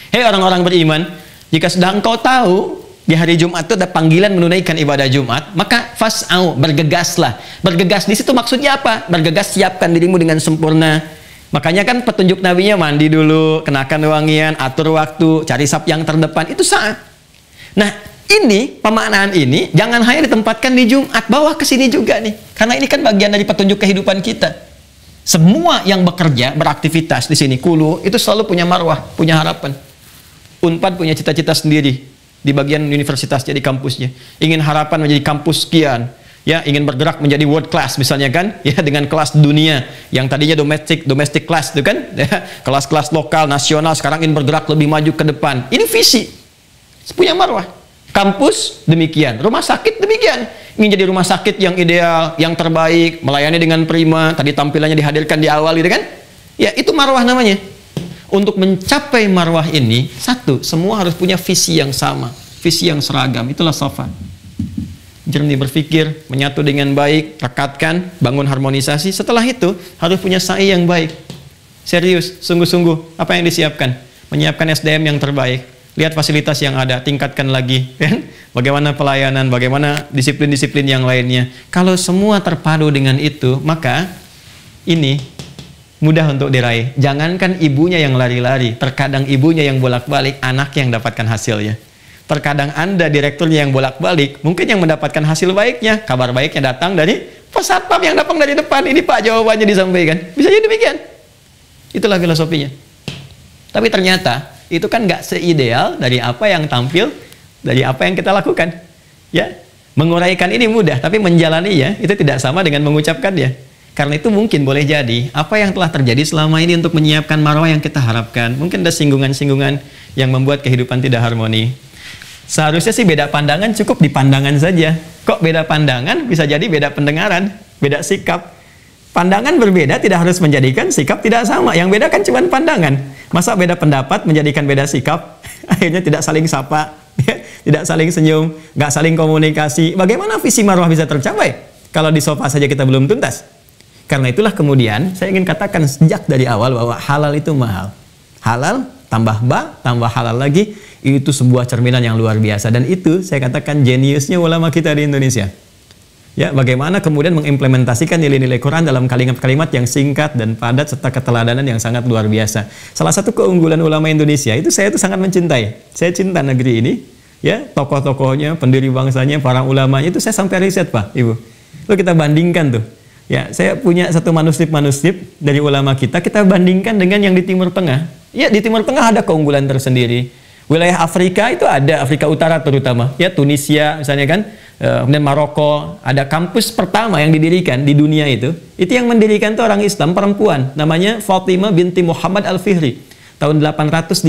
Hei orang-orang beriman, jika sudah engkau tahu di hari Jumat itu ada panggilan menunaikan ibadah Jumat, maka fas'au, bergegaslah. Bergegas di situ maksudnya apa? Bergegas, siapkan dirimu dengan sempurna. Makanya kan petunjuk nabinya mandi dulu, kenakan wangian, atur waktu, cari saf yang terdepan. Itu saat. Nah, ini, pemaknaan ini jangan hanya ditempatkan di Jumat, bawa ke sini juga nih. Karena ini kan bagian dari petunjuk kehidupan kita. Semua yang bekerja, beraktivitas di sini, Kulu, itu selalu punya marwah, punya harapan. Unpad punya cita-cita sendiri di bagian universitasnya, di kampusnya. Ingin harapan menjadi kampus sekian. Ya, ingin bergerak menjadi world class misalnya kan, ya, dengan kelas dunia yang tadinya domestic class itu kan, ya, kelas-kelas lokal, nasional, sekarang ingin bergerak lebih maju ke depan. Ini visi. Punya marwah. Kampus demikian, rumah sakit demikian, ingin jadi rumah sakit yang ideal, yang terbaik, melayani dengan prima, tadi tampilannya dihadirkan di awal gitu kan, ya itu marwah namanya. Untuk mencapai marwah ini, satu, semua harus punya visi yang sama, visi yang seragam, itulah sofa. jernih berpikir, menyatu dengan baik, rekatkan, bangun harmonisasi. Setelah itu harus punya sa'i yang baik. Serius, sungguh-sungguh. Apa yang disiapkan? Menyiapkan SDM yang terbaik. Lihat fasilitas yang ada, tingkatkan lagi. Kan? Bagaimana pelayanan, bagaimana disiplin-disiplin yang lainnya. Kalau semua terpadu dengan itu, maka ini mudah untuk diraih. Jangankan ibunya yang lari-lari, terkadang ibunya yang bolak-balik, anak yang dapatkan hasilnya. Terkadang Anda direkturnya yang bolak-balik, mungkin yang mendapatkan hasil baiknya, kabar baiknya datang dari Satpam yang datang dari depan. Ini Pak jawabannya disampaikan. Bisa jadi demikian. Itulah filosofinya. Tapi ternyata itu kan nggak seideal dari apa yang tampil, dari apa yang kita lakukan. Ya, menguraikan ini mudah, tapi menjalaninya itu tidak sama dengan mengucapkannya. Karena itu mungkin boleh jadi apa yang telah terjadi selama ini untuk menyiapkan marwah yang kita harapkan. Mungkin ada singgungan-singgungan yang membuat kehidupan tidak harmoni. Seharusnya sih beda pandangan cukup di pandangan saja. Kok beda pandangan bisa jadi beda pendengaran, beda sikap. Pandangan berbeda tidak harus menjadikan sikap tidak sama. Yang beda kan cuma pandangan. Masa beda pendapat menjadikan beda sikap? Akhirnya tidak saling sapa, tidak saling senyum, nggak saling komunikasi. Bagaimana visi marwah bisa tercapai kalau di sofa saja kita belum tuntas? Karena itulah kemudian saya ingin katakan sejak dari awal bahwa halal itu mahal. Halal tambah tambah halal lagi, itu sebuah cerminan yang luar biasa. Dan itu saya katakan jeniusnya ulama kita di Indonesia. Ya, bagaimana kemudian mengimplementasikan nilai-nilai Quran dalam kalimat-kalimat yang singkat dan padat serta keteladanan yang sangat luar biasa. Salah satu keunggulan ulama Indonesia itu saya itu sangat mencintai. Saya cinta negeri ini, ya, tokoh-tokohnya, pendiri bangsanya, para ulamanya itu saya sampai riset, Pak, Ibu. Lalu kita bandingkan tuh. Ya, saya punya satu manuskrip dari ulama kita bandingkan dengan yang di Timur Tengah. Ya, di Timur Tengah ada keunggulan tersendiri. Wilayah Afrika itu ada, Afrika Utara terutama, ya, Tunisia misalnya kan, kemudian Maroko, ada kampus pertama yang didirikan di dunia itu yang mendirikan itu orang Islam, perempuan, namanya Fatimah binti Muhammad Al-Fihri, tahun 859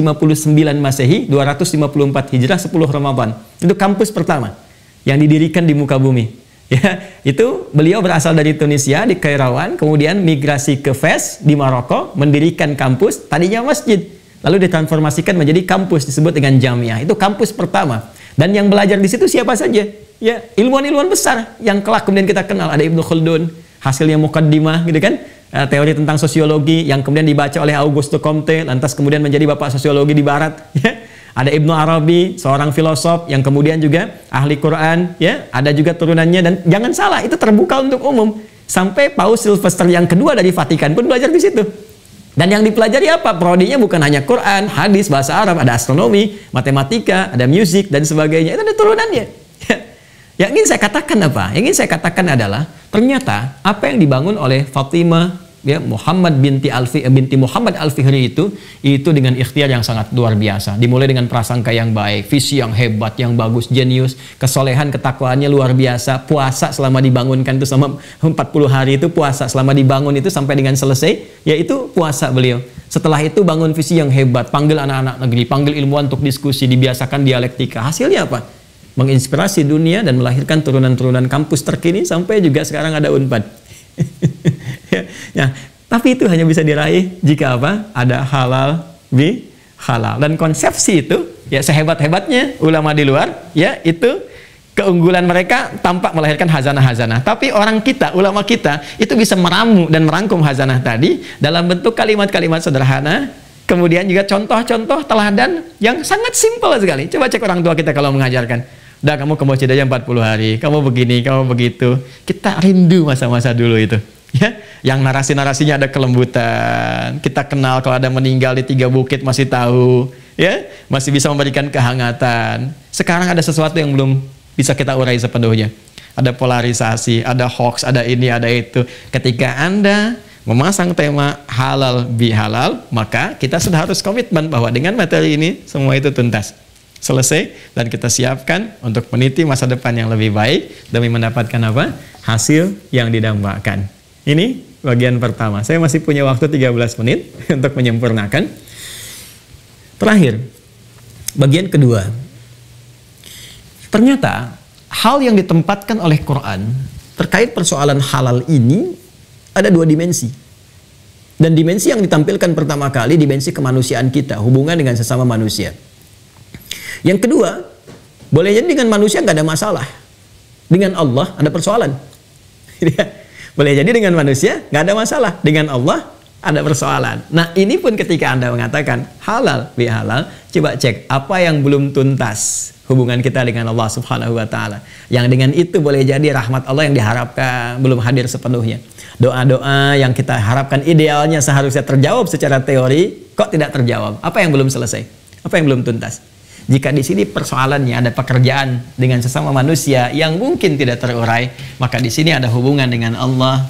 Masehi, 254 Hijrah, 10 Ramadan. Itu kampus pertama yang didirikan di muka bumi. Ya, itu beliau berasal dari Tunisia, di Kairawan, kemudian migrasi ke Fez di Maroko, mendirikan kampus, tadinya masjid, lalu ditransformasikan menjadi kampus disebut dengan Jamiah. Itu kampus pertama. Dan yang belajar di situ siapa saja? Ya, ilmuwan-ilmuwan besar yang kelak kemudian kita kenal. Ada Ibnu Khaldun, hasilnya Muqaddimah, gitu kan? Teori tentang sosiologi yang kemudian dibaca oleh Auguste Comte, lantas kemudian menjadi bapak sosiologi di Barat. Ya. Ada Ibnu Arabi, seorang filosof yang kemudian juga ahli Quran. Ya, ada juga turunannya, dan jangan salah, itu terbuka untuk umum. Sampai Paus Sylvester yang kedua dari Vatikan pun belajar di situ. Dan yang dipelajari apa? Prodinya bukan hanya Quran, hadis, bahasa Arab, ada astronomi, matematika, ada musik, dan sebagainya. Itu ada turunannya. Yang ingin saya katakan apa? Yang ingin saya katakan adalah ternyata apa yang dibangun oleh Fatimah, ya, Muhammad binti Muhammad Al-Fihri itu dengan ikhtiar yang sangat luar biasa. Dimulai dengan prasangka yang baik, visi yang hebat, yang bagus, jenius, kesolehan, ketakwaannya luar biasa, puasa selama dibangunkan itu selama 40 hari itu puasa, selama dibangun itu sampai dengan selesai, yaitu puasa beliau. Setelah itu bangun visi yang hebat, panggil anak-anak negeri, panggil ilmuwan untuk diskusi, dibiasakan dialektika. Hasilnya apa? Menginspirasi dunia dan melahirkan turunan-turunan kampus terkini sampai juga sekarang ada Unpad. Ya, tapi itu hanya bisa diraih jika apa? Ada halal bi halal. Dan konsepsi itu, ya, sehebat-hebatnya ulama di luar, ya, itu keunggulan mereka tampak melahirkan hazanah-hazanah. Tapi orang kita, ulama kita, itu bisa meramu dan merangkum hazanah tadi dalam bentuk kalimat-kalimat sederhana. Kemudian juga contoh-contoh teladan yang sangat simpel sekali. Coba cek orang tua kita kalau mengajarkan. Udah, kamu ke masjid aja 40 hari, kamu begini, kamu begitu. Kita rindu masa-masa dulu itu. Ya, yang narasi-narasinya ada kelembutan. Kita kenal kalau ada meninggal di 3 bukit masih tahu, ya, masih bisa memberikan kehangatan. Sekarang ada sesuatu yang belum bisa kita urai sepenuhnya. Ada polarisasi, ada hoax, ada ini, ada itu. Ketika Anda memasang tema halal bihalal, maka kita sudah harus komitmen bahwa dengan materi ini semua itu tuntas, selesai, dan kita siapkan untuk meniti masa depan yang lebih baik demi mendapatkan apa? Hasil yang didambakan. Ini bagian pertama. Saya masih punya waktu 13 menit untuk menyempurnakan. Terakhir, bagian kedua. Ternyata hal yang ditempatkan oleh Quran terkait persoalan halal ini ada 2 dimensi. Dan dimensi yang ditampilkan pertama kali dimensi kemanusiaan kita, hubungan dengan sesama manusia. Yang kedua, boleh jadi dengan manusia nggak ada masalah. Dengan Allah ada persoalan. Boleh jadi dengan manusia nggak ada masalah, dengan Allah ada persoalan. Nah, ini pun ketika Anda mengatakan halal bihalal, coba cek apa yang belum tuntas hubungan kita dengan Allah Subhanahu wa taala. Yang dengan itu boleh jadi rahmat Allah yang diharapkan belum hadir sepenuhnya. Doa-doa yang kita harapkan idealnya seharusnya terjawab secara teori, kok tidak terjawab? Apa yang belum selesai? Apa yang belum tuntas? Jika di sini persoalannya ada pekerjaan dengan sesama manusia yang mungkin tidak terurai, maka di sini ada hubungan dengan Allah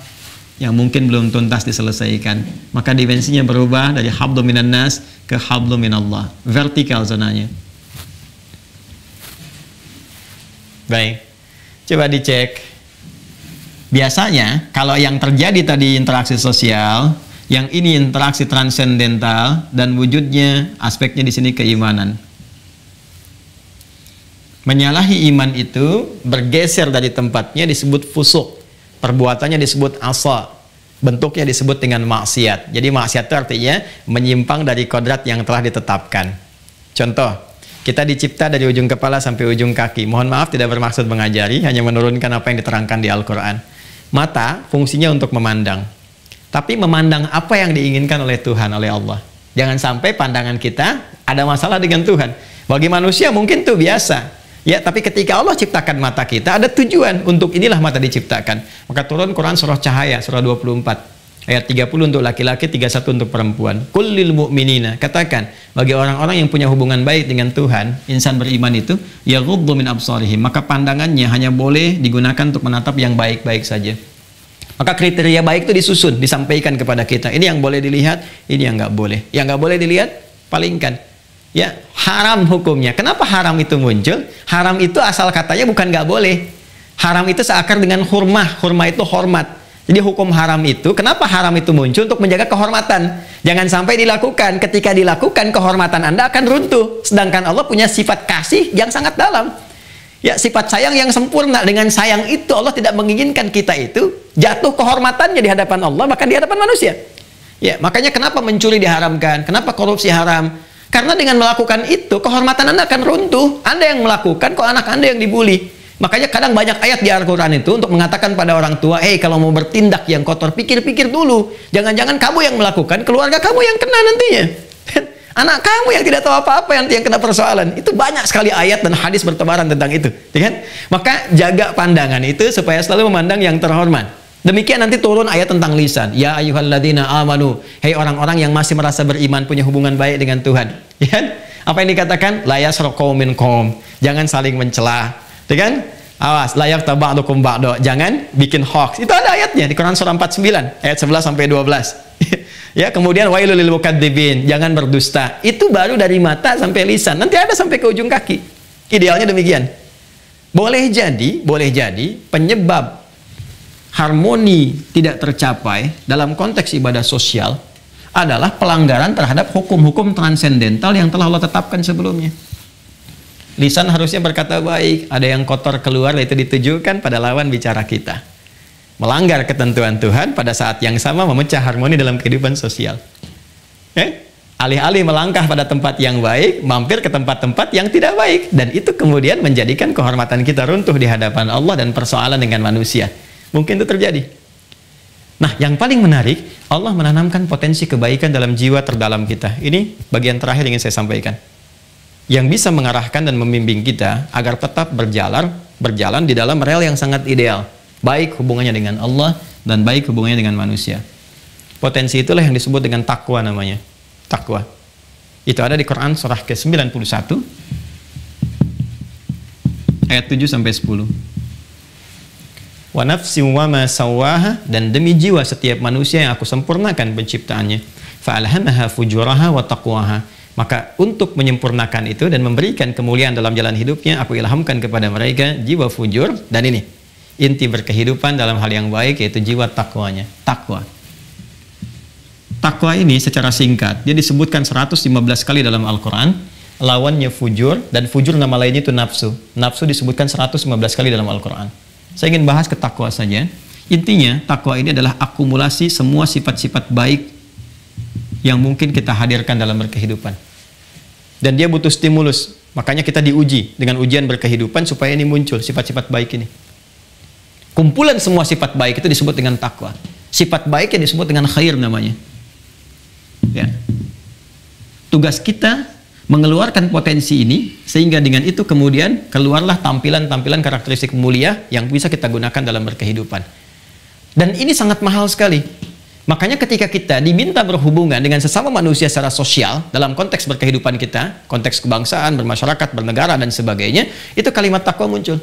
yang mungkin belum tuntas diselesaikan. Maka dimensinya berubah dari hablum minan nas ke hablum minallah, vertikal zonanya. Baik, coba dicek. Biasanya kalau yang terjadi tadi interaksi sosial, yang ini interaksi transendental dan wujudnya aspeknya di sini keimanan. Menyalahi iman itu bergeser dari tempatnya disebut fusuk, perbuatannya disebut asa, bentuknya disebut dengan maksiat. Jadi maksiat itu artinya menyimpang dari kodrat yang telah ditetapkan. Contoh, kita dicipta dari ujung kepala sampai ujung kaki. Mohon maaf tidak bermaksud mengajari, hanya menurunkan apa yang diterangkan di Al-Quran. Mata fungsinya untuk memandang, tapi memandang apa yang diinginkan oleh Tuhan, oleh Allah. Jangan sampai pandangan kita ada masalah dengan Tuhan. Bagi manusia mungkin itu biasa. Ya, tapi ketika Allah ciptakan mata kita, ada tujuan untuk inilah mata diciptakan. Maka turun Quran surah Cahaya, surah 24. Ayat 30 untuk laki-laki, 31 untuk perempuan. Qul lil mu'minina, katakan bagi orang-orang yang punya hubungan baik dengan Tuhan, insan beriman itu, yaghuddu min absarihim, maka pandangannya hanya boleh digunakan untuk menatap yang baik-baik saja. Maka kriteria baik itu disusun, disampaikan kepada kita. Ini yang boleh dilihat, ini yang nggak boleh. Yang nggak boleh dilihat, palingkan. Ya, haram hukumnya. Kenapa haram itu muncul? Haram itu asal katanya bukan nggak boleh. Haram itu seakar dengan hurmah. Hurmah itu hormat. Jadi hukum haram itu, kenapa haram itu muncul? Untuk menjaga kehormatan. Jangan sampai dilakukan. Ketika dilakukan, kehormatan Anda akan runtuh. Sedangkan Allah punya sifat kasih yang sangat dalam. Ya, sifat sayang yang sempurna. Dengan sayang itu Allah tidak menginginkan kita itu jatuh kehormatannya di hadapan Allah, bahkan di hadapan manusia. Ya, makanya kenapa mencuri diharamkan? Kenapa korupsi haram? Karena dengan melakukan itu, kehormatan Anda akan runtuh. Anda yang melakukan, kok anak Anda yang dibully. Makanya kadang banyak ayat di Al-Quran itu untuk mengatakan pada orang tua, kalau mau bertindak yang kotor, pikir-pikir dulu. Jangan-jangan kamu yang melakukan, keluarga kamu yang kena nantinya. Anak kamu yang tidak tahu apa-apa yang kena persoalan. Itu banyak sekali ayat dan hadis bertebaran tentang itu. Kan? Maka jaga pandangan itu supaya selalu memandang yang terhormat. Demikian nanti turun ayat tentang lisan. Ya ayyuhalladzina amanu. Hei orang-orang yang masih merasa beriman, punya hubungan baik dengan Tuhan. Ya? Apa yang dikatakan? La yasraq qaumin qaum. Jangan saling mencela. Ya kan? Awas, la yaghtab ba'dukum ba'da. Jangan bikin hoax. Itu ada ayatnya di Quran surah 49 ayat 11 sampai 12. Ya, kemudian wailul lil mukadzibin. Jangan berdusta. Itu baru dari mata sampai lisan. Nanti ada sampai ke ujung kaki. Idealnya demikian. Boleh jadi penyebab harmoni tidak tercapai dalam konteks ibadah sosial adalah pelanggaran terhadap hukum-hukum transendental yang telah Allah tetapkan sebelumnya. Lisan harusnya berkata baik, ada yang kotor keluar, itu ditujukan pada lawan bicara kita. Melanggar ketentuan Tuhan pada saat yang sama memecah harmoni dalam kehidupan sosial. Alih-alih melangkah pada tempat yang baik, mampir ke tempat-tempat yang tidak baik, dan itu kemudian menjadikan kehormatan kita runtuh di hadapan Allah dan persoalan dengan manusia. Mungkin itu terjadi. Nah, yang paling menarik, Allah menanamkan potensi kebaikan dalam jiwa terdalam kita. Ini bagian terakhir yang ingin saya sampaikan. Yang bisa mengarahkan dan membimbing kita agar tetap berjalan di dalam rel yang sangat ideal. Baik hubungannya dengan Allah dan baik hubungannya dengan manusia. Potensi itulah yang disebut dengan takwa namanya. Takwa. Itu ada di Quran surah ke-91 ayat 7 sampai 10. Wa nafsin wa ma sawaha, dan demi jiwa setiap manusia yang aku sempurnakan penciptaannya, fa alhamaha fujuraha wa taqwaha, maka untuk menyempurnakan itu dan memberikan kemuliaan dalam jalan hidupnya, aku ilhamkan kepada mereka jiwa fujur, dan ini inti berkehidupan dalam hal yang baik, yaitu jiwa takwanya. Takwa ini secara singkat dia disebutkan 115 kali dalam Al-Quran. Lawannya fujur, dan fujur nama lainnya itu nafsu. Nafsu disebutkan 115 kali dalam Al-Quran. Saya ingin bahas ke takwa saja. Intinya, takwa ini adalah akumulasi semua sifat-sifat baik yang mungkin kita hadirkan dalam berkehidupan. Dan dia butuh stimulus. Makanya kita diuji dengan ujian berkehidupan supaya ini muncul, sifat-sifat baik ini. Kumpulan semua sifat baik itu disebut dengan takwa. Sifat baik yang disebut dengan khair namanya. Ya. Tugas kita mengeluarkan potensi ini, sehingga dengan itu kemudian keluarlah tampilan-tampilan karakteristik mulia yang bisa kita gunakan dalam berkehidupan. Dan ini sangat mahal sekali. Makanya ketika kita diminta berhubungan dengan sesama manusia secara sosial, dalam konteks berkehidupan kita, konteks kebangsaan, bermasyarakat, bernegara, dan sebagainya, itu kalimat takwa muncul.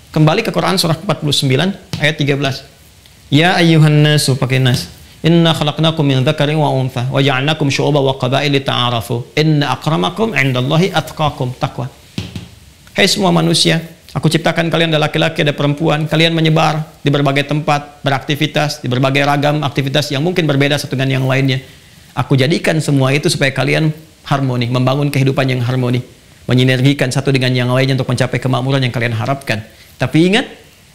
Kembali ke Quran surah 49 ayat 13. Ya ayyuhan nasu, pakai nas. Inna khalaqnakum min dzakarin wa untha wa ja'alnakum syu'uban wa qabaila lita'arafu. Inna akramakum 'indallahi atqakum. Takwa. Hai semua manusia, aku ciptakan kalian ada laki-laki, ada perempuan, kalian menyebar di berbagai tempat, beraktivitas di berbagai ragam aktivitas yang mungkin berbeda satu dengan yang lainnya. Aku jadikan semua itu supaya kalian harmoni, membangun kehidupan yang harmoni, menyinergikan satu dengan yang lainnya untuk mencapai kemakmuran yang kalian harapkan. Tapi ingat,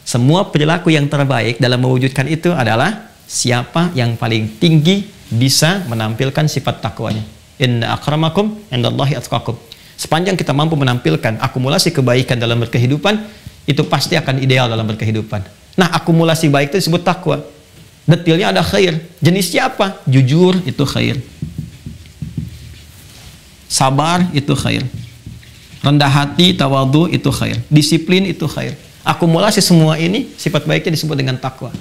semua perilaku yang terbaik dalam mewujudkan itu adalah siapa yang paling tinggi bisa menampilkan sifat takwanya. Inna akramakum indallahi atqakum. Sepanjang kita mampu menampilkan akumulasi kebaikan dalam berkehidupan, itu pasti akan ideal dalam berkehidupan. Nah, akumulasi baik itu disebut takwa. Detailnya ada khair. Jenisnya apa? Jujur itu khair. Sabar itu khair. Rendah hati, tawadhu itu khair. Disiplin itu khair. Akumulasi semua ini sifat baiknya disebut dengan takwa.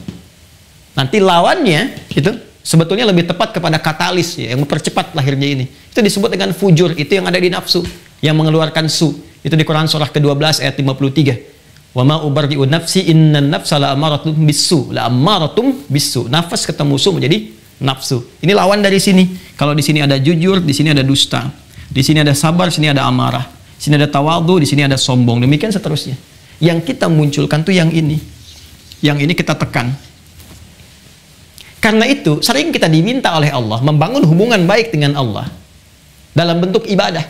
Nanti lawannya itu sebetulnya lebih tepat kepada katalis ya, yang mempercepat lahirnya ini. Itu disebut dengan fujur, itu yang ada di nafsu, yang mengeluarkan su. Itu di Quran surah ke-12 ayat 53. Wa ma ubarri'u nafsi innan nafsa la'amaratum bisu. La'amaratum bisu. Nafas ketemu su menjadi nafsu. Ini lawan dari sini. Kalau di sini ada jujur, di sini ada dusta. Di sini ada sabar, di sini ada amarah. Di sini ada tawadhu, di sini ada sombong. Demikian seterusnya. Yang kita munculkan tuh yang ini. Yang ini kita tekan. Karena itu, sering kita diminta oleh Allah membangun hubungan baik dengan Allah dalam bentuk ibadah.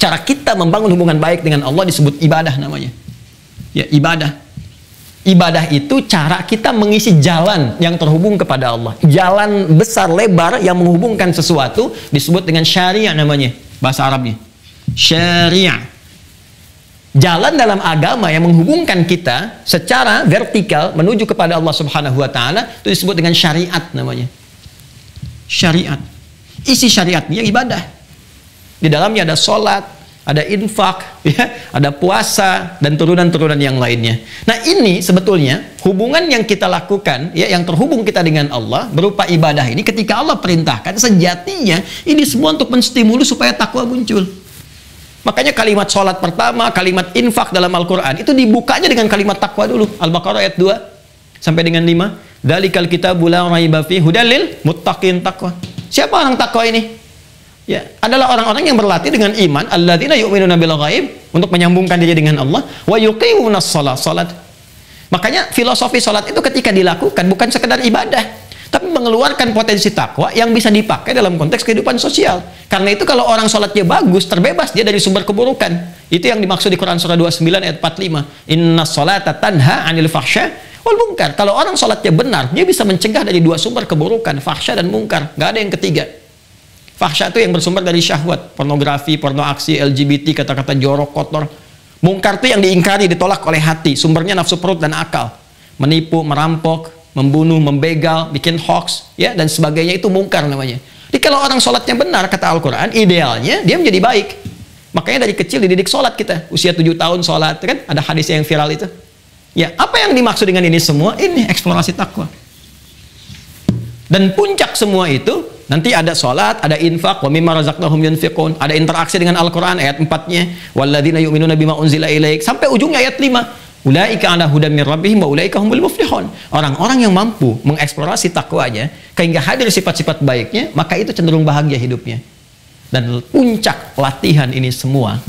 Cara kita membangun hubungan baik dengan Allah disebut ibadah namanya. Ya, ibadah. Ibadah itu cara kita mengisi jalan yang terhubung kepada Allah. Jalan besar, lebar yang menghubungkan sesuatu disebut dengan syariah namanya. Bahasa Arabnya. Syariah. Jalan dalam agama yang menghubungkan kita secara vertikal menuju kepada Allah Subhanahu wa taala itu disebut dengan syariat namanya. Syariat. Isi syariatnya ibadah. Di dalamnya ada sholat, ada infak, ya, ada puasa dan turunan-turunan yang lainnya. Nah, ini sebetulnya hubungan yang kita lakukan ya, yang terhubung kita dengan Allah berupa ibadah ini, ketika Allah perintahkan sejatinya ini semua untuk menstimulus supaya takwa muncul. Makanya kalimat sholat pertama, kalimat infak dalam Al-Quran itu dibukanya dengan kalimat takwa dulu. Al-Baqarah ayat 2 sampai dengan 5. Dzalikal kitabu la raiba fihi hudal lil muttaqin, takwa. Siapa orang takwa ini? Ya, adalah orang-orang yang berlatih dengan iman, alladzina yu'minuna bil ghaib, untuk menyambungkan diri dengan Allah, wa yuqimunas shalah. Makanya filosofi sholat itu ketika dilakukan bukan sekedar ibadah, tapi mengeluarkan potensi takwa yang bisa dipakai dalam konteks kehidupan sosial. Karena itu kalau orang sholatnya bagus, terbebas dia dari sumber keburukan. Itu yang dimaksud di Quran surah 29 ayat 45. Inna sholata tanha anil fahsya wal munkar. Kalau orang sholatnya benar, dia bisa mencegah dari dua sumber keburukan, fahsya dan munkar. Gak ada yang ketiga. Fahsya itu yang bersumber dari syahwat, pornografi, porno aksi, LGBT, kata-kata jorok, kotor. Munkar itu yang diingkari, ditolak oleh hati, sumbernya nafsu perut dan akal. Menipu, merampok, membunuh, membegal, bikin hoax, ya, dan sebagainya, itu mungkar namanya. Jadi kalau orang sholatnya benar, kata Al-Quran, idealnya dia menjadi baik. Makanya dari kecil dididik sholat kita. Usia 7 tahun sholat, kan? Ada hadis yang viral itu. Ya, apa yang dimaksud dengan ini semua? Ini eksplorasi takwa. Dan puncak semua itu, nanti ada sholat, ada infak, wa mimma razaqnahum yunfiqun, ada interaksi dengan Al-Quran, ayat 4-nya, walladzina yu'minuna bima unzila ilaik, sampai ujungnya ayat 5. Ulaika ala hudan min rabbihim wa ulaika humul muflihun. Orang-orang yang mampu mengeksplorasi takwanya sehingga hadir sifat-sifat baiknya, maka itu cenderung bahagia hidupnya. Dan puncak latihan ini semua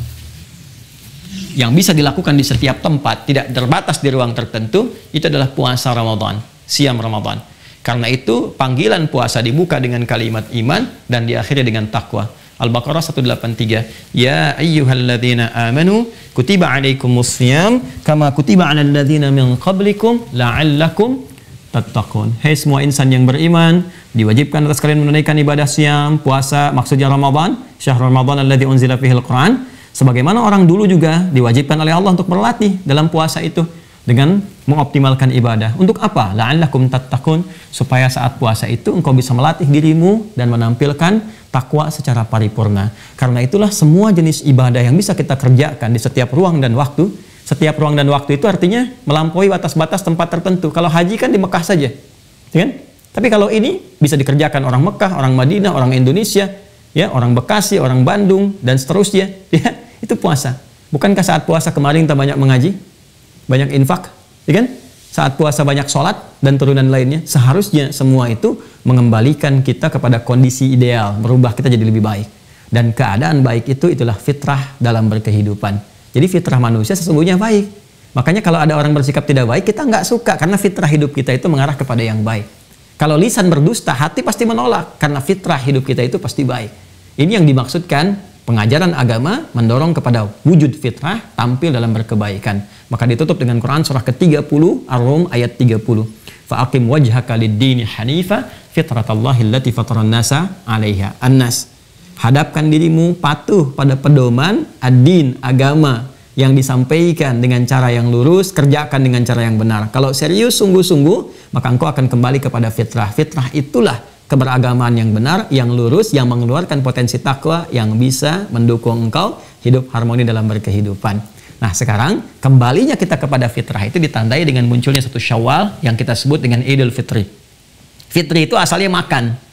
yang bisa dilakukan di setiap tempat, tidak terbatas di ruang tertentu, itu adalah puasa Ramadan, siam Ramadan. Karena itu panggilan puasa dibuka dengan kalimat iman dan diakhiri dengan takwa. Al-Baqarah 183. Ya ayyuhalladzina amanu kutiba alaikumus syiyam kama kutiba alal ladzina min qablikum la'allakum tattaqun. Hai semua insan yang beriman, diwajibkan atas kalian menunaikan ibadah siam, puasa, maksudnya Ramadan, syahrul Ramadan alladzi unzila fihil Qur'an. Sebagaimana orang dulu juga diwajibkan oleh Allah untuk berlatih dalam puasa itu. dengan mengoptimalkan ibadah. Untuk apa? La'allakum tattaqun, supaya saat puasa itu engkau bisa melatih dirimu dan menampilkan takwa secara paripurna. Karena itulah semua jenis ibadah yang bisa kita kerjakan di setiap ruang dan waktu. Setiap ruang dan waktu itu artinya melampaui batas-batas tempat tertentu. Kalau haji kan di Mekah saja, kan? Tapi kalau ini bisa dikerjakan orang Mekah, orang Madinah, orang Indonesia, ya, orang Bekasi, orang Bandung, dan seterusnya. Ya, itu puasa. Bukankah saat puasa kemarin kita banyak mengaji? Banyak infak, ya kan? Saat puasa banyak sholat dan turunan lainnya. Seharusnya semua itu mengembalikan kita kepada kondisi ideal, merubah kita jadi lebih baik. Dan keadaan baik itu itulah fitrah dalam berkehidupan. Jadi fitrah manusia sesungguhnya baik. Makanya kalau ada orang bersikap tidak baik, kita nggak suka karena fitrah hidup kita itu mengarah kepada yang baik. Kalau lisan berdusta, hati pasti menolak karena fitrah hidup kita itu pasti baik. Ini yang dimaksudkan. Pengajaran agama mendorong kepada wujud fitrah tampil dalam berkebaikan. Maka ditutup dengan Quran surah ke-30 Ar-Rum ayat 30. Fa'aqim wajhaka lid-dini hanifa fitratallahi allati fataran nasa 'alaiha. An-Nas. Hadapkan dirimu patuh pada pedoman ad-din, agama yang disampaikan dengan cara yang lurus, kerjakan dengan cara yang benar. Kalau serius sungguh-sungguh, maka engkau akan kembali kepada fitrah. Fitrah itulah keberagamaan yang benar, yang lurus, yang mengeluarkan potensi takwa yang bisa mendukung engkau hidup harmoni dalam berkehidupan. Nah, sekarang kembalinya kita kepada fitrah itu ditandai dengan munculnya satu Syawal yang kita sebut dengan Idul Fitri. Fitri itu asalnya makan.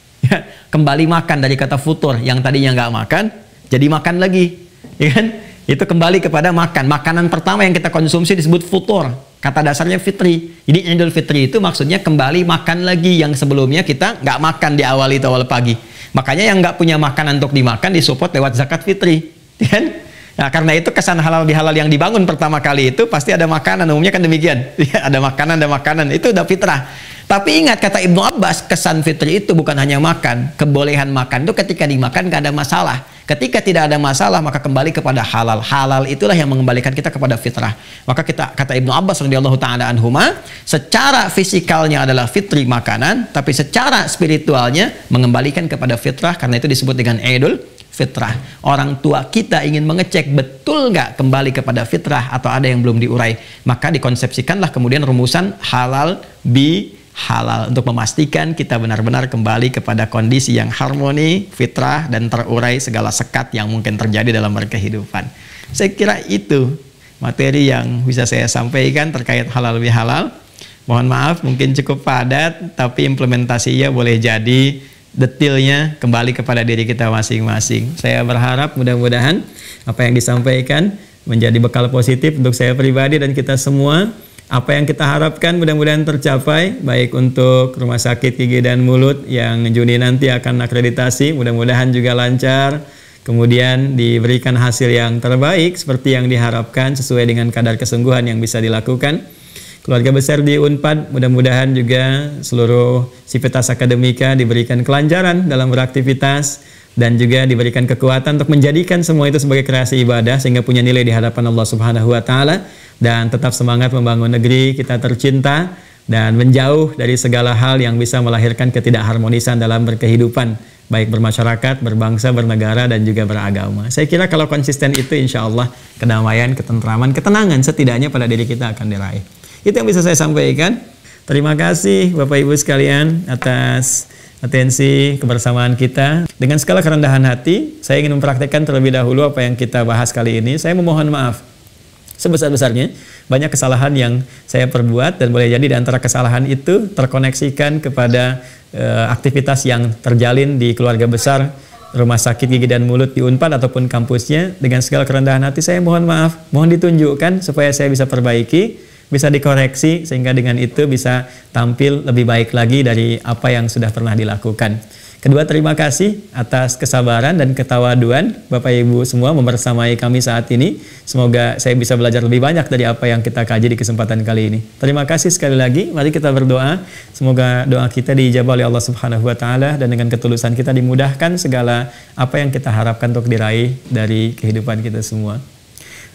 Kembali makan dari kata futur, yang tadinya nggak makan jadi makan lagi, ya kan? Itu kembali kepada makan. Makanan pertama yang kita konsumsi disebut futur. Kata dasarnya fitri. Jadi Idul Fitri itu maksudnya kembali makan lagi yang sebelumnya kita nggak makan di awal pagi. Makanya yang nggak punya makanan untuk dimakan disupport lewat zakat fitri. Kan? Nah, karena itu kesan halal bihalal yang dibangun pertama kali itu pasti ada makanan. Umumnya kan demikian. Ada makanan. Itu udah fitrah. Tapi ingat kata Ibnu Abbas, kesan fitri itu bukan hanya makan. Kebolehan makan itu ketika dimakan nggak ada masalah. Ketika tidak ada masalah, maka kembali kepada halal. Halal itulah yang mengembalikan kita kepada fitrah. Maka kata Ibnu Abbas radhiyallahu taala anhuma, secara fisikalnya adalah fitri makanan, tapi secara spiritualnya mengembalikan kepada fitrah, karena itu disebut dengan Idul Fitrah. Orang tua kita ingin mengecek betul nggak kembali kepada fitrah atau ada yang belum diurai, maka dikonsepsikanlah kemudian rumusan halal bi halal untuk memastikan kita benar-benar kembali kepada kondisi yang harmoni, fitrah, dan terurai segala sekat yang mungkin terjadi dalam berkehidupan. Saya kira itu materi yang bisa saya sampaikan terkait halal bihalal. Mohon maaf mungkin cukup padat, tapi implementasinya boleh jadi detailnya kembali kepada diri kita masing-masing. Saya berharap mudah-mudahan apa yang disampaikan menjadi bekal positif untuk saya pribadi dan kita semua. Apa yang kita harapkan mudah-mudahan tercapai, baik untuk Rumah Sakit Gigi dan Mulut yang Juni nanti akan akreditasi, mudah-mudahan juga lancar, kemudian diberikan hasil yang terbaik seperti yang diharapkan sesuai dengan kadar kesungguhan yang bisa dilakukan. Keluarga besar di Unpad, mudah-mudahan juga seluruh sivitas akademika diberikan kelancaran dalam beraktivitas dan juga diberikan kekuatan untuk menjadikan semua itu sebagai kreasi ibadah sehingga punya nilai di hadapan Allah Subhanahu wa taala. Dan tetap semangat membangun negeri kita tercinta dan menjauh dari segala hal yang bisa melahirkan ketidakharmonisan dalam berkehidupan, baik bermasyarakat, berbangsa, bernegara, dan juga beragama. Saya kira kalau konsisten itu insya Allah kedamaian, ketentraman, ketenangan setidaknya pada diri kita akan diraih. Itu yang bisa saya sampaikan. Terima kasih Bapak Ibu sekalian atas atensi kebersamaan kita. Dengan segala kerendahan hati, saya ingin mempraktekkan terlebih dahulu apa yang kita bahas kali ini. Saya memohon maaf sebesar-besarnya, banyak kesalahan yang saya perbuat dan boleh jadi di antara kesalahan itu terkoneksikan kepada aktivitas yang terjalin di keluarga besar Rumah Sakit Gigi dan Mulut di Unpad ataupun kampusnya. Dengan segala kerendahan hati saya mohon maaf, mohon ditunjukkan supaya saya bisa perbaiki, bisa dikoreksi sehingga dengan itu bisa tampil lebih baik lagi dari apa yang sudah pernah dilakukan. Kedua, terima kasih atas kesabaran dan ketawaduan Bapak Ibu semua membersamai kami saat ini. Semoga saya bisa belajar lebih banyak dari apa yang kita kaji di kesempatan kali ini. Terima kasih sekali lagi. Mari kita berdoa. Semoga doa kita diijabah oleh Allah Subhanahu wa taala dan dengan ketulusan kita dimudahkan segala apa yang kita harapkan untuk diraih dari kehidupan kita semua.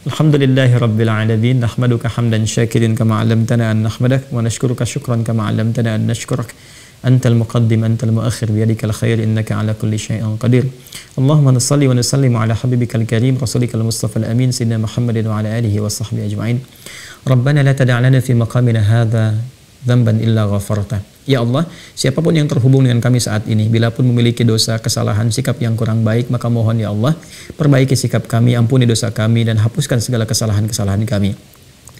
Alhamdulillahirabbil alamin. Nahmaduka hamdan syakirin kama 'allamtana an nahmadak wa nashkuruka syukran kama 'allamtana an nashkurak. Antal muqaddim antal muakhir biyadikal khair innaka ala kulli syai'in qadir. Allahumma salli wa nusallim ala habibikal karim rasulikal mustafa al-amin sayyidina Muhammadin wa ala alihi wa sahbihi ajma'in. Rabbana la tada' lana fi maqamina hadza dzamban illa ghafarta. Ya Allah, siapapun yang terhubung dengan kami saat ini, bila pun memiliki dosa, kesalahan, sikap yang kurang baik, maka mohon ya Allah, perbaiki sikap kami, ampuni dosa kami, dan hapuskan segala kesalahan-kesalahan kami.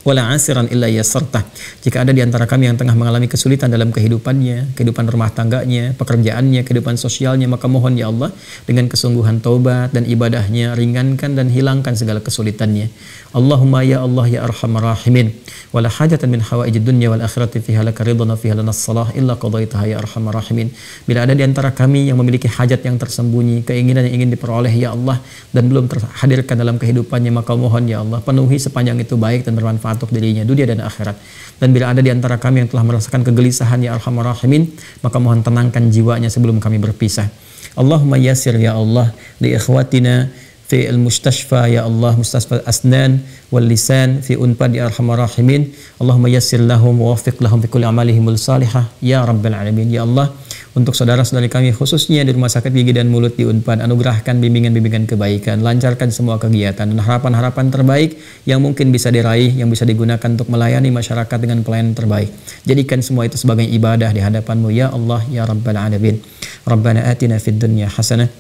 Wala asiran illa yassartah. Jika ada di antara kami yang tengah mengalami kesulitan dalam kehidupannya, kehidupan rumah tangganya, pekerjaannya, kehidupan sosialnya, maka mohon ya Allah, dengan kesungguhan taubat dan ibadahnya, ringankan dan hilangkan segala kesulitannya. Allahumma ya Allah ya arhamar rahimin, wala hajatan min hawaijid dunya wal akhirati fiha laka ridwan fiha lanas salah illa qadaitaha ya arhamar rahimin. Bila ada di antara kami yang memiliki hajat yang tersembunyi, keinginan yang ingin diperoleh ya Allah, dan belum terhadirkan dalam kehidupannya, maka mohon ya Allah, penuhi sepanjang itu baik dan bermanfaat untuk dirinya dunia dan akhirat. Dan bila ada di antara kami yang telah merasakan kegelisahan ya arhamar rahimin, maka mohon tenangkan jiwanya sebelum kami berpisah. Allahumma yassir ya Allah li ikhwatina fi al-mustashfa ya Allah, mustashfa asnan wal lisan fi Unpad ya arhamar rahimin. Allahumma yassir lahum wa waffiq lahum fi kulli amalihimul salihah ya rabbal alamin. Ya Allah, untuk saudara-saudari kami khususnya di Rumah Sakit Gigi dan Mulut di Unpad, anugerahkan bimbingan-bimbingan kebaikan, lancarkan semua kegiatan dan harapan-harapan terbaik yang mungkin bisa diraih, yang bisa digunakan untuk melayani masyarakat dengan pelayanan terbaik. Jadikan semua itu sebagai ibadah di hadapan-Mu ya Allah ya rabbal alamin. Rabbana atina fid dunya hasanah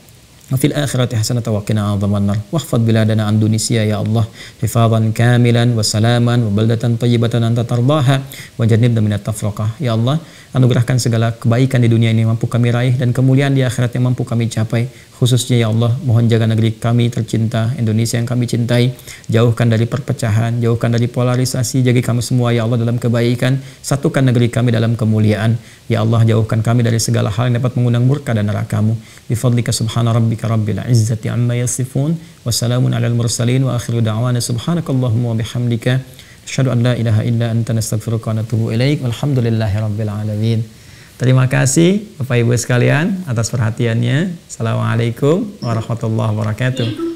wa fil akhirati hasanatan wa qina adzabannar. Wahfadz biladana an Indonesia ya Allah, hifadzan kamilan wa salaman wa baldatan thayyibatan anta tardaha wa jannibna minat tafraqah. Ya Allah, anugerahkan segala kebaikan di dunia ini mampu kami raih, dan kemuliaan di akhirat yang mampu kami capai. Khususnya ya Allah, mohon jaga negeri kami tercinta, Indonesia yang kami cintai. Jauhkan dari perpecahan, jauhkan dari polarisasi, jaga kami semua ya Allah dalam kebaikan. Satukan negeri kami dalam kemuliaan. Ya Allah, jauhkan kami dari segala hal yang dapat mengundang murka dan neraka-Mu. Bifadlika subhana rabbika rabbil izzati amma yasifun, wa salamun alal mursalin, wa akhiru da'wana subhanakallahumma wa bihamdika asyhadu an la ilaha illa anta nastaghfiruka wa natubu ilaik. Walhamdulillahi rabbil alamin. Terima kasih Bapak Ibu sekalian atas perhatiannya. Assalamualaikum warahmatullahi wabarakatuh.